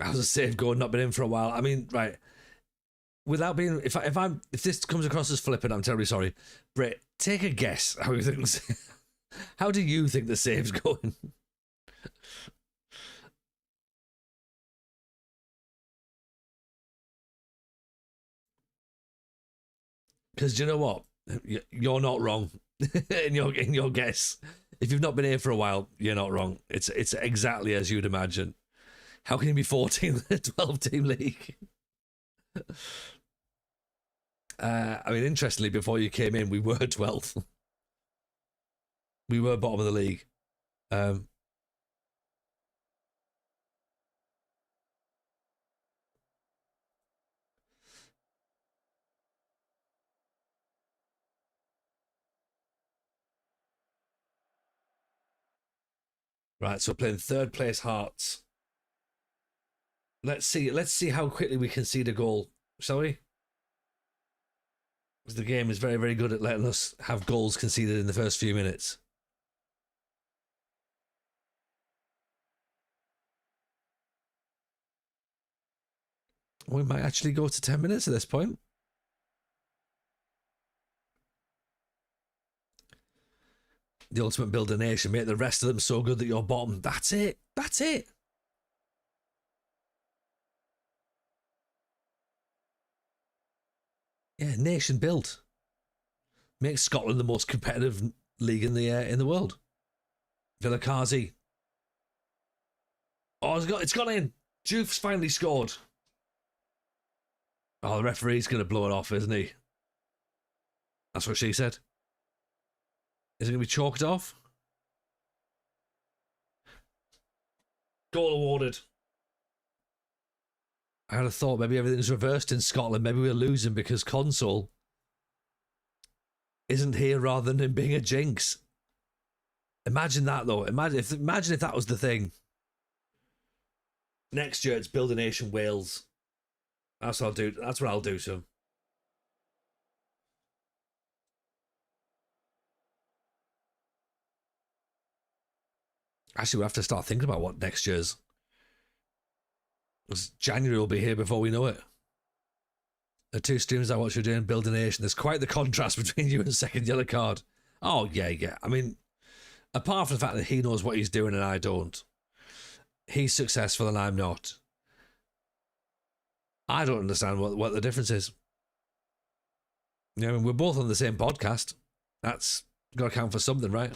How's a save going? Not been in for a while. I mean, right. Without being, if this comes across as flippant, I'm terribly sorry. Britt, take a guess how you think. How do you think the save's going? Because do you know what? You're not wrong in your guess. If you've not been here for a while, you're not wrong. It's exactly as you'd imagine. How can you be 14 in a 12-team league? I mean, interestingly, before you came in, we were 12th. We were bottom of the league. Right, so we're playing third place Hearts. Let's see how quickly we concede a goal, shall we? Because the game is very, very good at letting us have goals conceded in the first few minutes. We might actually go to 10 minutes at this point. The ultimate builder nation, make the rest of them so good that you're bottom. That's it. That's it. Yeah, nation built. Make Scotland the most competitive league in the world. Villakazi. Oh, it's gone in. Juf's finally scored. Oh, the referee's going to blow it off, isn't he? That's what she said. Is it going to be chalked off? Goal awarded. I had a thought maybe everything's reversed in Scotland. Maybe we're losing because Console isn't here rather than him being a jinx. Imagine that, though. Imagine if that was the thing. Next year, it's Build a Nation Wales. That's what I'll do. That's what I'll do to him. Actually, we'll have to start thinking about what next year's. Because January will be here before we know it. The two streams I watch you doing, Build a Nation. There's quite the contrast between you and Second Yellow Card. Oh, yeah. I mean, apart from the fact that he knows what he's doing and I don't. He's successful and I'm not. I don't understand what the difference is. You know, I mean, we're both on the same podcast. That's got to count for something, right?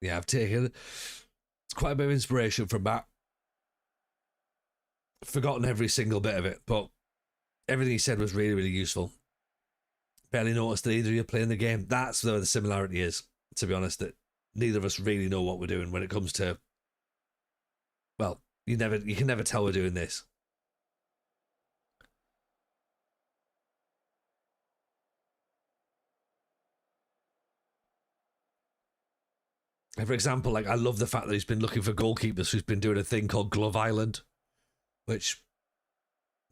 Yeah, I've taken quite a bit of inspiration from that. Forgotten every single bit of it, but everything he said was really, really useful. Barely noticed that either of you are playing the game. That's where the similarity is, to be honest, that neither of us really know what we're doing when it comes to, well, you can never tell we're doing this. For example, like I love the fact that he's been looking for goalkeepers who's been doing a thing called Glove Island, which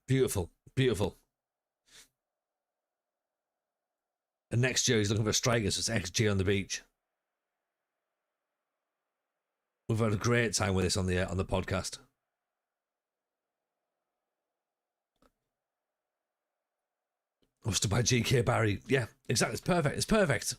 beautiful. And next year he's looking for strikers, so it's XG on the beach. We've had a great time with this on the podcast. Hosted by GK Barry. Yeah, exactly. It's perfect. It's perfect.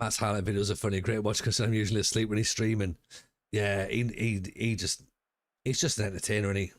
Matt's highlight videos are funny. Great watch because I'm usually asleep when he's streaming. Yeah, he's just an entertainer, and he.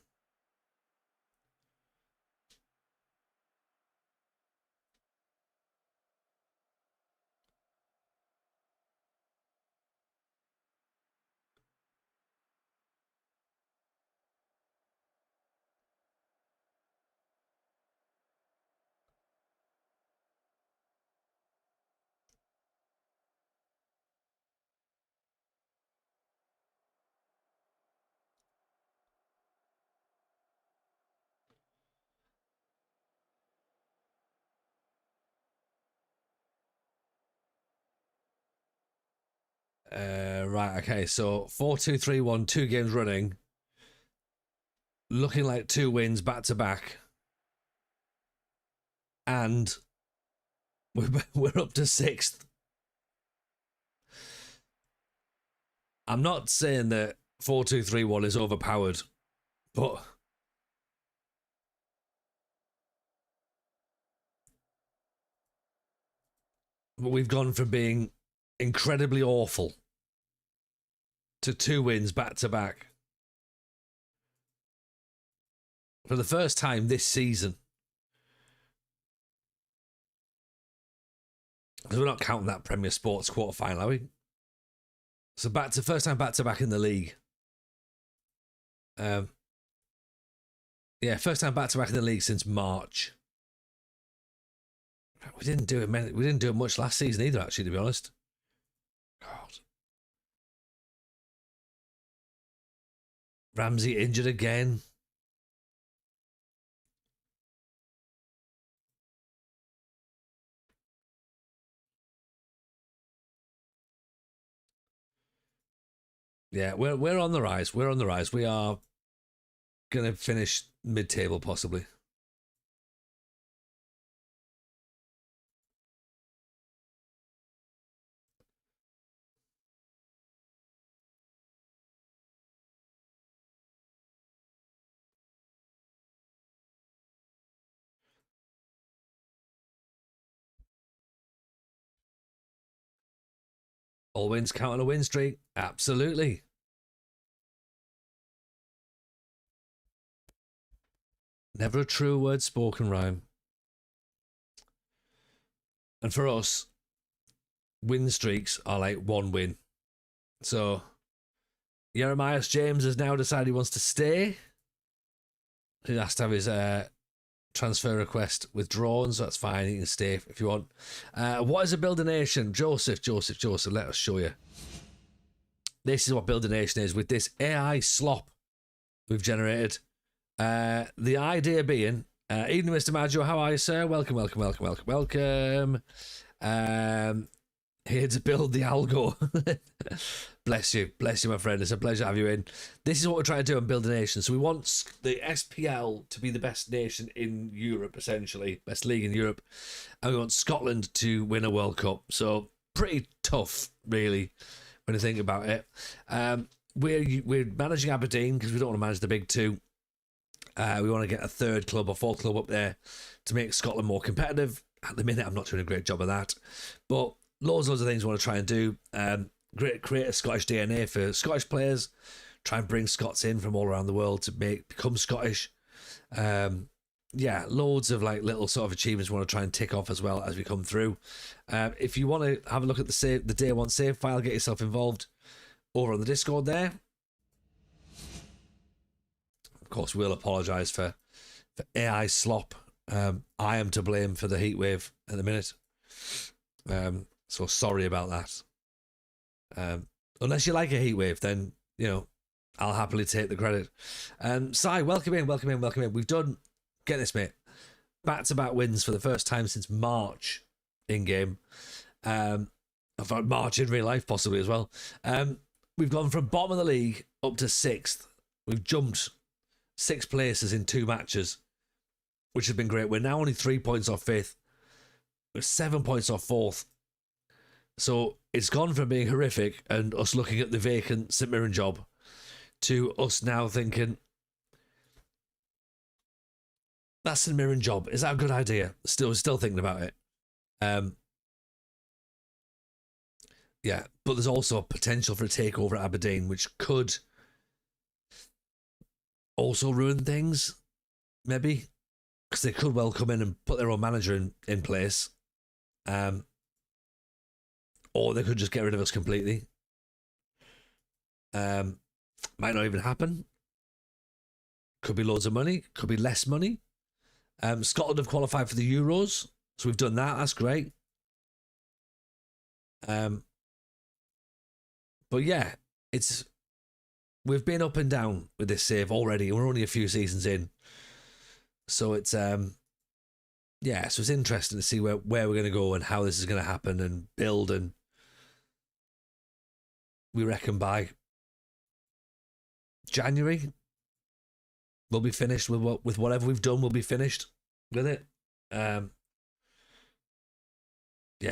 Right, okay, so 4-2-3-1, 2 games running, looking like 2 wins back to back, and we're up to 6th. I'm not saying that 4-2-3-1 is overpowered, but we've gone from being incredibly awful to 2 wins back to back for the first time this season. Because we're not counting that Premier Sports quarterfinal, are we? So first time back to back in the league. Yeah, first time back to back in the league since March. We didn't do it. We didn't do it much last season either, actually, to be honest. God. Ramsey injured again. Yeah, we're on the rise. We're on the rise. We are gonna finish mid-table possibly. All wins count on a win streak. Absolutely. Never a true word spoken, rhyme. And for us, win streaks are like 1 win. So Jeremias James has now decided he wants to stay. He has to have his transfer request withdrawn, so that's fine. He can stay if you want. What is a Build a Nation? Joseph, let us show you. This is what Build a Nation is with this AI slop we've generated. The idea being, evening, Mr. Maggio, how are you, sir? Welcome. Here to build the algo. Bless you, my friend. It's a pleasure to have you in. This is what we're trying to do on Build a Nation. So we want the SPL to be the best nation in Europe, essentially, best league in Europe, and we want Scotland to win a World Cup. So pretty tough, really, when you think about it. We're managing Aberdeen because we don't want to manage the big 2. We want to get a 3rd club or 4th club up there to make Scotland more competitive. At the minute, I'm not doing a great job of that, but loads of things we want to try and do. Create a Scottish DNA for Scottish players. Try and bring Scots in from all around the world to become Scottish. Yeah, loads of like little sort of achievements we want to try and tick off as well as we come through. If you want to have a look at the day 1 save file, get yourself involved over on the Discord there. Of course, we'll apologise for AI slop. I am to blame for the heat wave at the minute. So sorry about that. Unless you like a heat wave, then, you know, I'll happily take the credit. Sai, welcome in. We've done, get this, mate, back-to-back wins for the first time since March in-game. I've had March in real life possibly as well. We've gone from bottom of the league up to 6th. We've jumped 6 places in 2 matches, which has been great. We're now only 3 points off 5th. We're 7 points off 4th. So it's gone from being horrific and us looking at the vacant St Mirren job to us now thinking, that St Mirren job, is that a good idea? Still thinking about it. Yeah, but there's also a potential for a takeover at Aberdeen, which could also ruin things, maybe, because they could well come in and put their own manager in place, or they could just get rid of us completely. Might not even happen. Could be loads of money, could be less money. Scotland have qualified for the Euros, so we've done that. That's great. But yeah, we've been up and down with this save already. We're only a few seasons in, so it's so it's interesting to see where we're going to go and how this is going to happen and build. And we reckon by January we'll be finished with whatever we've done. We'll be finished with it.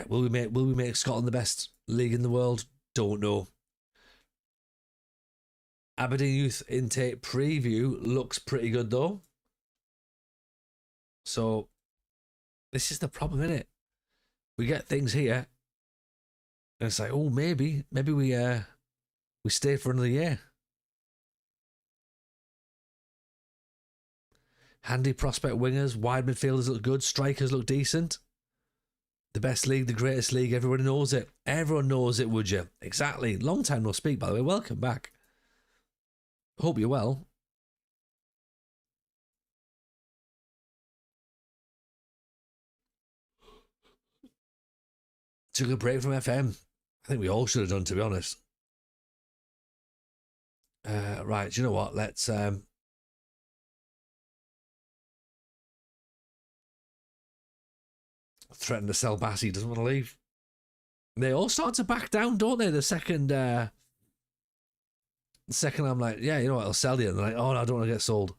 Will we make Scotland the best league in the world? Don't know. Aberdeen Youth intake preview looks pretty good though. So this is the problem, isn't it? We get things here, and it's like, oh, maybe we stay for another year. Handy prospect wingers, wide midfielders look good, strikers look decent. The best league, the greatest league, everybody knows it. Everyone knows it, would you? Exactly. Long time no speak, by the way. Welcome back. Hope you're well. Took a break from FM. I think we all should have done, to be honest. Right, do you know what? Let's threaten to sell Bassey. Doesn't want to leave. They all start to back down, don't they? The second I'm like, yeah, you know what? I'll sell you. And they're like, oh, no, I don't want to get sold.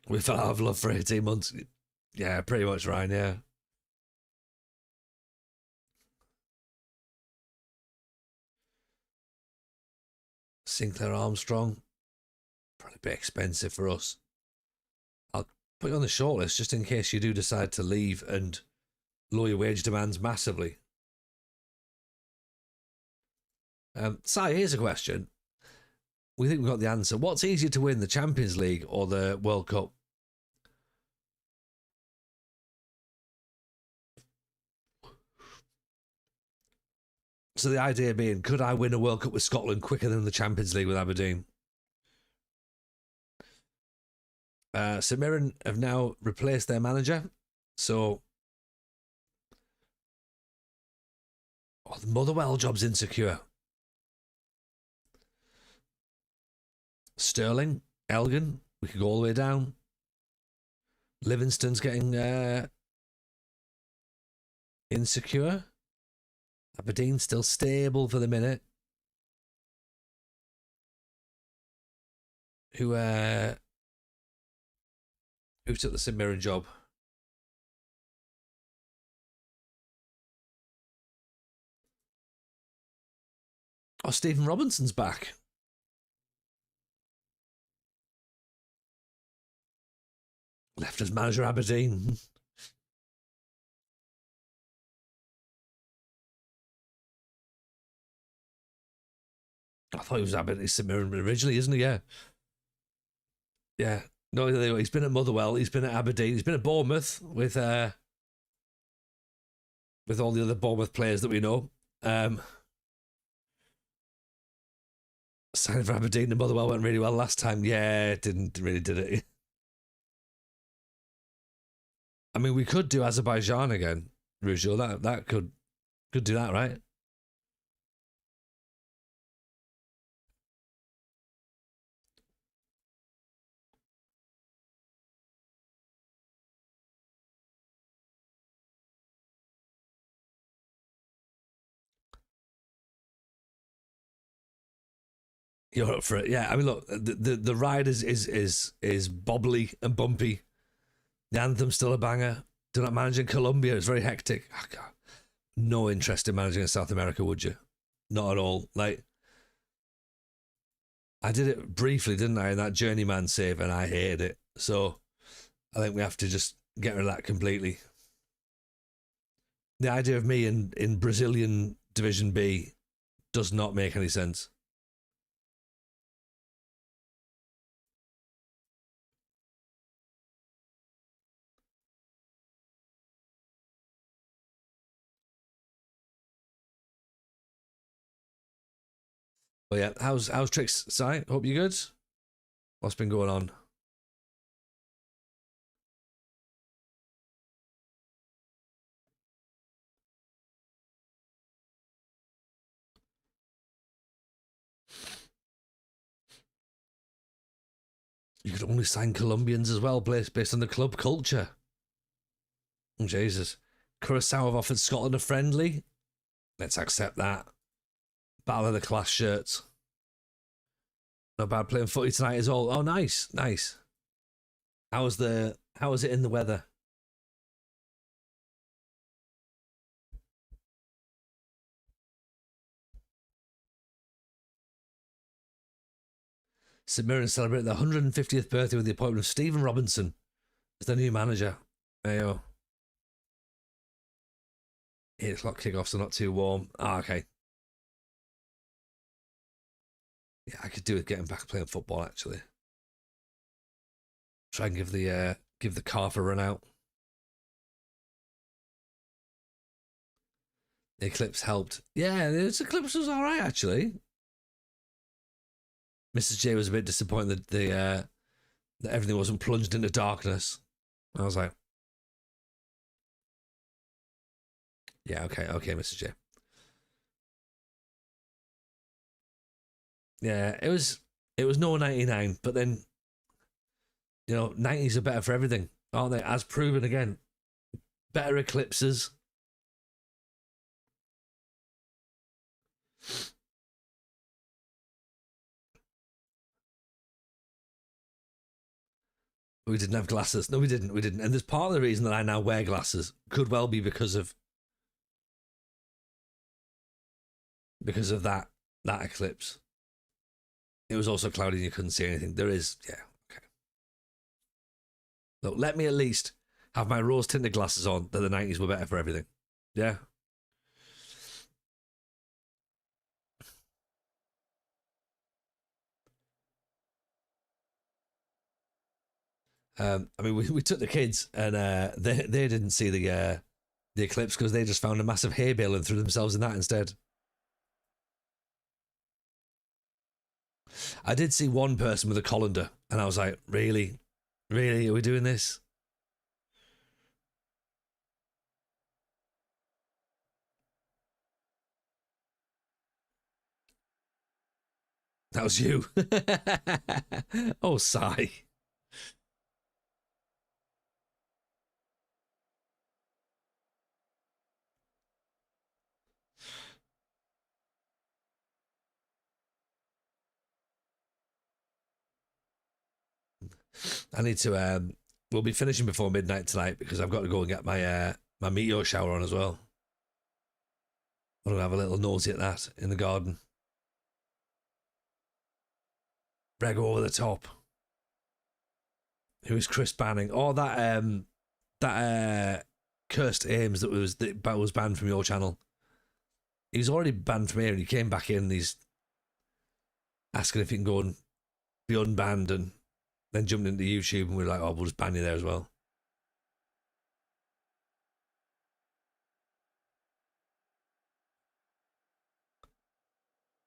We fell out of love for 18 months. Yeah, pretty much, Ryan, yeah. Sinclair Armstrong. Probably a bit expensive for us. I'll put you on the shortlist just in case you do decide to leave and lower your wage demands massively. Si, here's a question. We think we've got the answer. What's easier to win, the Champions League or the World Cup? So the idea being, could I win a World Cup with Scotland quicker than the Champions League with Aberdeen? St Mirren have now replaced their manager. So the Motherwell job's insecure. Sterling, Elgin, we could go all the way down. Livingston's getting insecure. Aberdeen still stable for the minute. Who took the St Mirren job? Oh, Stephen Robinson's back. Left as manager Aberdeen. I thought he was Aberdeen St Mirren originally, isn't he? Yeah. Yeah. No, he's been at Motherwell. He's been at Aberdeen. He's been at Bournemouth with all the other Bournemouth players that we know. Signing for Aberdeen and Motherwell went really well last time. Yeah, it did it? I mean, we could do Azerbaijan again, Rujo. That could do that, right? You're up for it, yeah. I mean, look, the ride is bobbly and bumpy. The anthem's still a banger. Do not manage in Colombia. It's very hectic. Oh, God. No interest in managing in South America, would you? Not at all. Like, I did it briefly, didn't I? In that journeyman save, and I hated it. So I think we have to just get rid of that completely. The idea of me in Brazilian Division B does not make any sense. But yeah, how's Tricks, Si? Hope you're good. What's been going on? You could only sign Colombians as well, based on the club culture. Oh, Jesus. Curacao have offered Scotland a friendly. Let's accept that. Battle of the class shirts. Not bad playing footy tonight as well. Oh, nice, nice. How was it in the weather? St Mirren celebrated their 150th birthday with the appointment of Stephen Robinson as their new manager. There you go. 8 o'clock kickoff, so not too warm. Ah, okay. Yeah, I could do with getting back playing football actually. Try and give the calf a run out. The eclipse helped. Yeah, the eclipse was all right actually. Mrs. J was a bit disappointed that that everything wasn't plunged into darkness. I was like, yeah, okay, Mrs. J. Yeah, it was no 99, but then 90s are better for everything, aren't they? As proven again. Better eclipses. We didn't have glasses. No, we didn't. And there's part of the reason that I now wear glasses could well be because of that eclipse. It was also cloudy and you couldn't see anything. There is, yeah, okay. Look, let me at least have my rose tinted glasses on that the 90s were better for everything. Yeah. I mean, we took the kids and they didn't see the eclipse because they just found a massive hay bale and threw themselves in that instead. I did see one person with a colander, and I was like, really? Really? Are we doing this? That was you. Oh, sigh. I need to. We'll be finishing before midnight tonight because I've got to go and get my meteor shower on as well. I'm gonna have a little nosy at that in the garden. Brego over the top. Who is Chris Banning? Oh, that cursed Ames that was banned from your channel. He's already banned from here, and he came back in. And he's asking if he can go and be unbanned, and then jumped into YouTube, and we're like, oh, we'll just ban you there as well.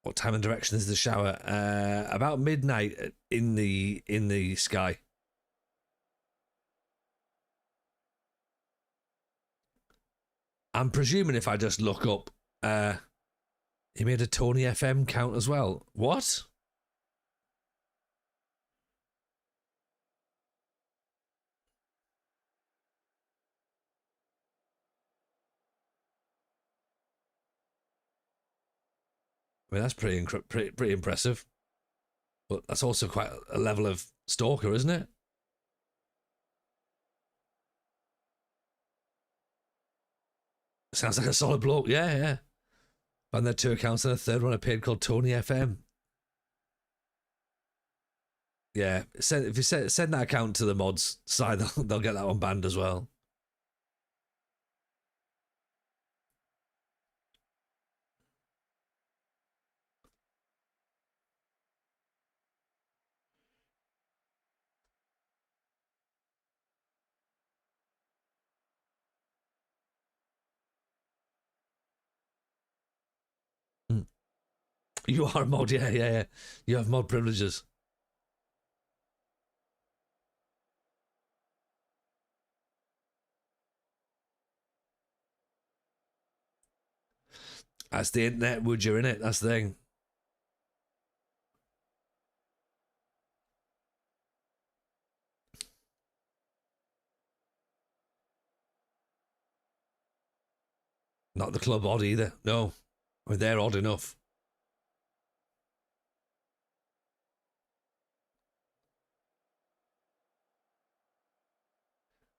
What time and direction is the shower? About midnight in the sky. I'm presuming if I just look up, he made a Tony FM count as well. What? I mean, that's pretty impressive. But that's also quite a level of stalker, isn't it? Sounds like a solid bloke. Yeah, yeah. And there are 2 accounts and a third one I paid called Tony FM. Yeah, if you send that account to the mods side, they'll get that one banned as well. Mm. You are a mod, yeah. You have mod privileges. That's the internet, would you, innit? That's the thing. Not the club odd either. No. I mean, they're odd enough.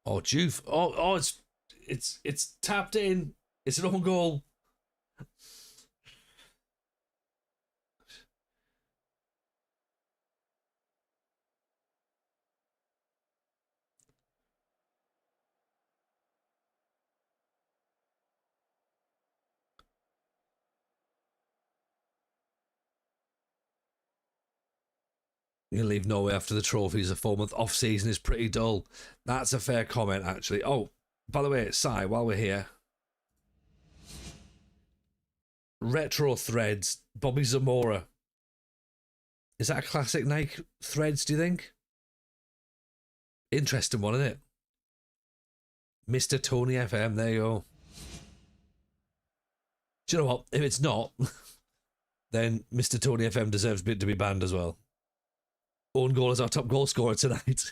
Oh, Juve. Oh, it's tapped in. It's an own goal. You leave Norway after the trophies. A 4-month off season is pretty dull. That's a fair comment, actually. Oh, by the way, Si, while we're here, retro threads, Bobby Zamora. Is that a classic Nike threads, do you think? Interesting one, isn't it? Mr. Tony FM, there you go. Do you know what? If it's not, then Mr. Tony FM deserves to be banned as well. Own goal is our top goal scorer tonight.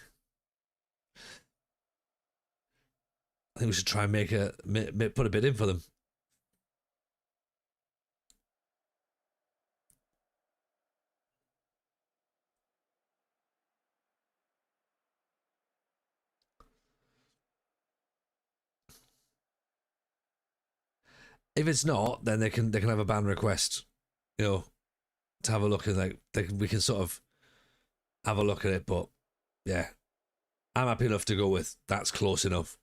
I think we should try and put a bid in for them. If it's not, then they can have a ban request, you know, to have a look, and we can sort of have a look at it. But yeah, I'm happy enough to go with that's close enough.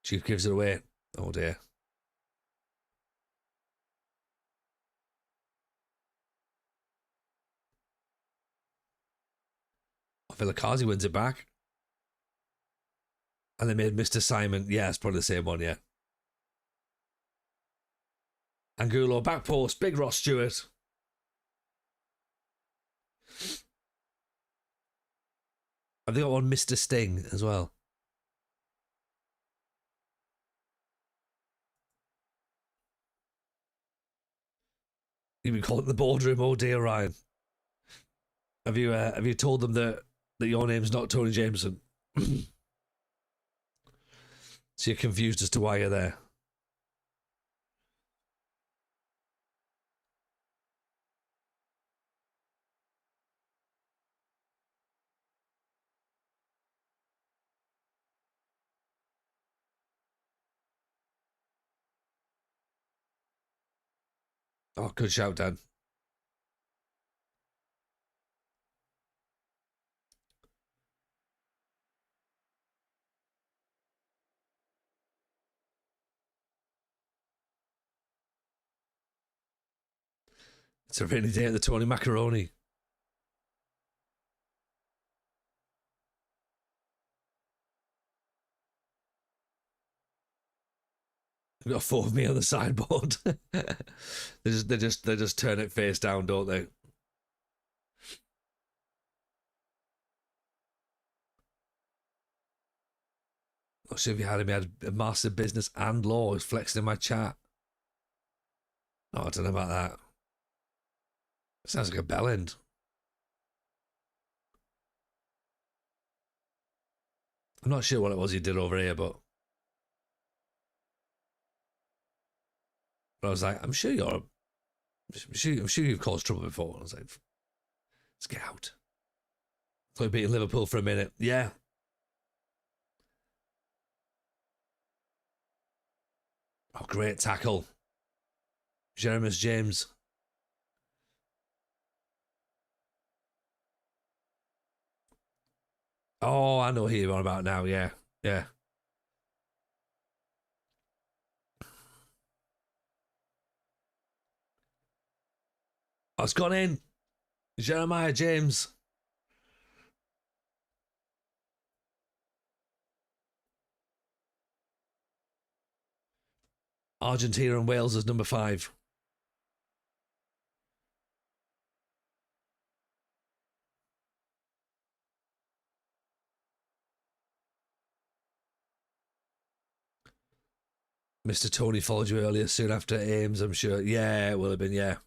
Chief gives it away. Oh dear. Vilakazi wins it back. And they made Mr. Simon. Yeah, it's probably the same one, yeah. Angulo, back post, big Ross Stewart. Have they got one Mr. Sting as well? You've been calling it the boardroom, oh dear, Ryan. Have you told them that your name's not Tony Jameson? So you're confused as to why you're there. Oh, good shout, Dan. It's a rainy day at the Tony Macaroni. They've got 4 of me on the sideboard. they just turn it face down, don't they? Not sure if you had him. He had a massive business and law. He's flexing in my chat. Oh, I don't know about that. Sounds like a bell end. I'm not sure what it was he did over here, but I was like, I'm sure you've caused trouble before. I was like, let's get out. Thought you beating Liverpool for a minute. Yeah. Oh, great tackle. Jeremus James. Oh, I know who you're on about now. Yeah. Yeah. Oh, it's gone in. Jeremiah James. Argentina and Wales as number 5. Mr. Tony followed you earlier, soon after Ames, I'm sure. Yeah, it will have been, yeah.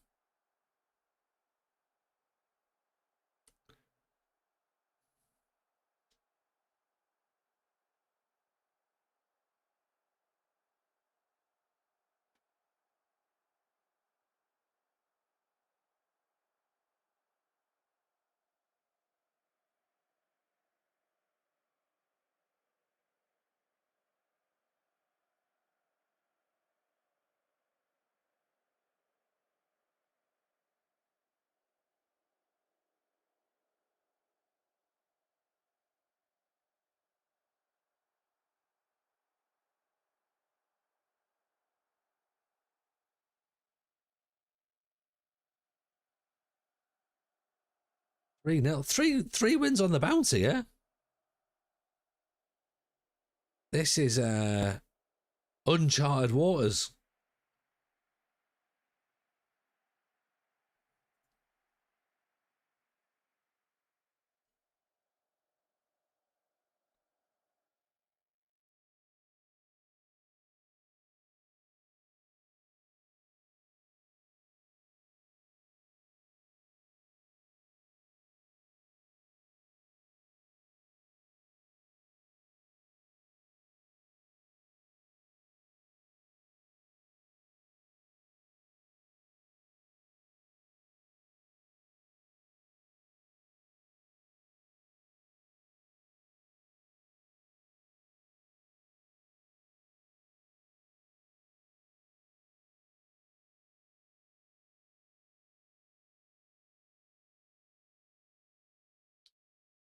Three nil. Three wins on the bounty, yeah? This is uncharted waters.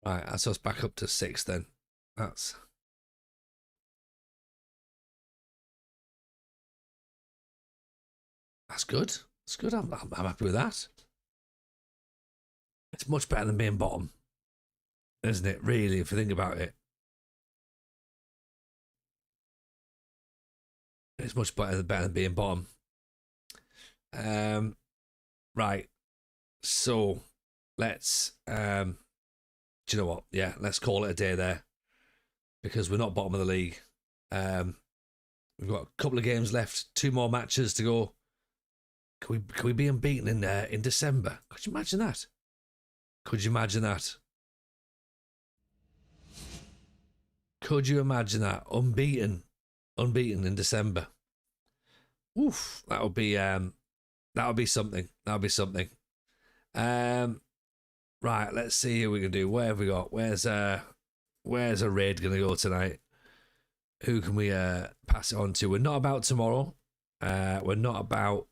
Right, that's us back up to 6 then. That's good. That's good. I'm happy with that. It's much better than being bottom, isn't it? Really, if you think about it, it's much better than being bottom. Right. So let's do you know what? Yeah, let's call it a day there because we're not bottom of the league. We've got a couple of games left, 2 more matches to go. Can we be unbeaten in December? Could you imagine that? Could you imagine that? Could you imagine that? Unbeaten in December. Oof, that would be something. That would be something. Right, let's see who we can do. Where have we got? Where's a raid gonna go tonight? Who can we pass it on to? We're not about tomorrow. We're not about.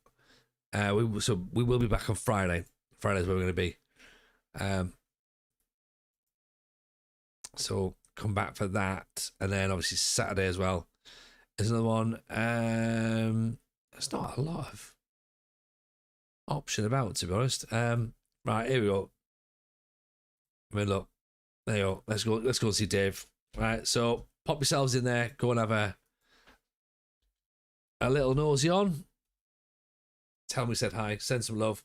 We will be back on Friday. Friday's where we're going to be. So come back for that, and then obviously Saturday as well. There's another one. There's not a lot of option about, to be honest. Right, here we go. I mean, look, there you go. Let's go and see Dave. Right, so pop yourselves in there. Go and have a little nosy on. Tell me we said hi. Send some love.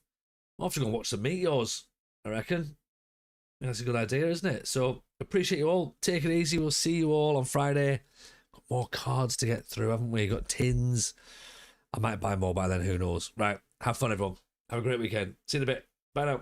I'm off to go and watch some meteors, I reckon. That's a good idea, isn't it? So appreciate you all. Take it easy. We'll see you all on Friday. Got more cards to get through, haven't we? Got tins. I might buy more by then. Who knows? Right. Have fun, everyone. Have a great weekend. See you in a bit. Bye now.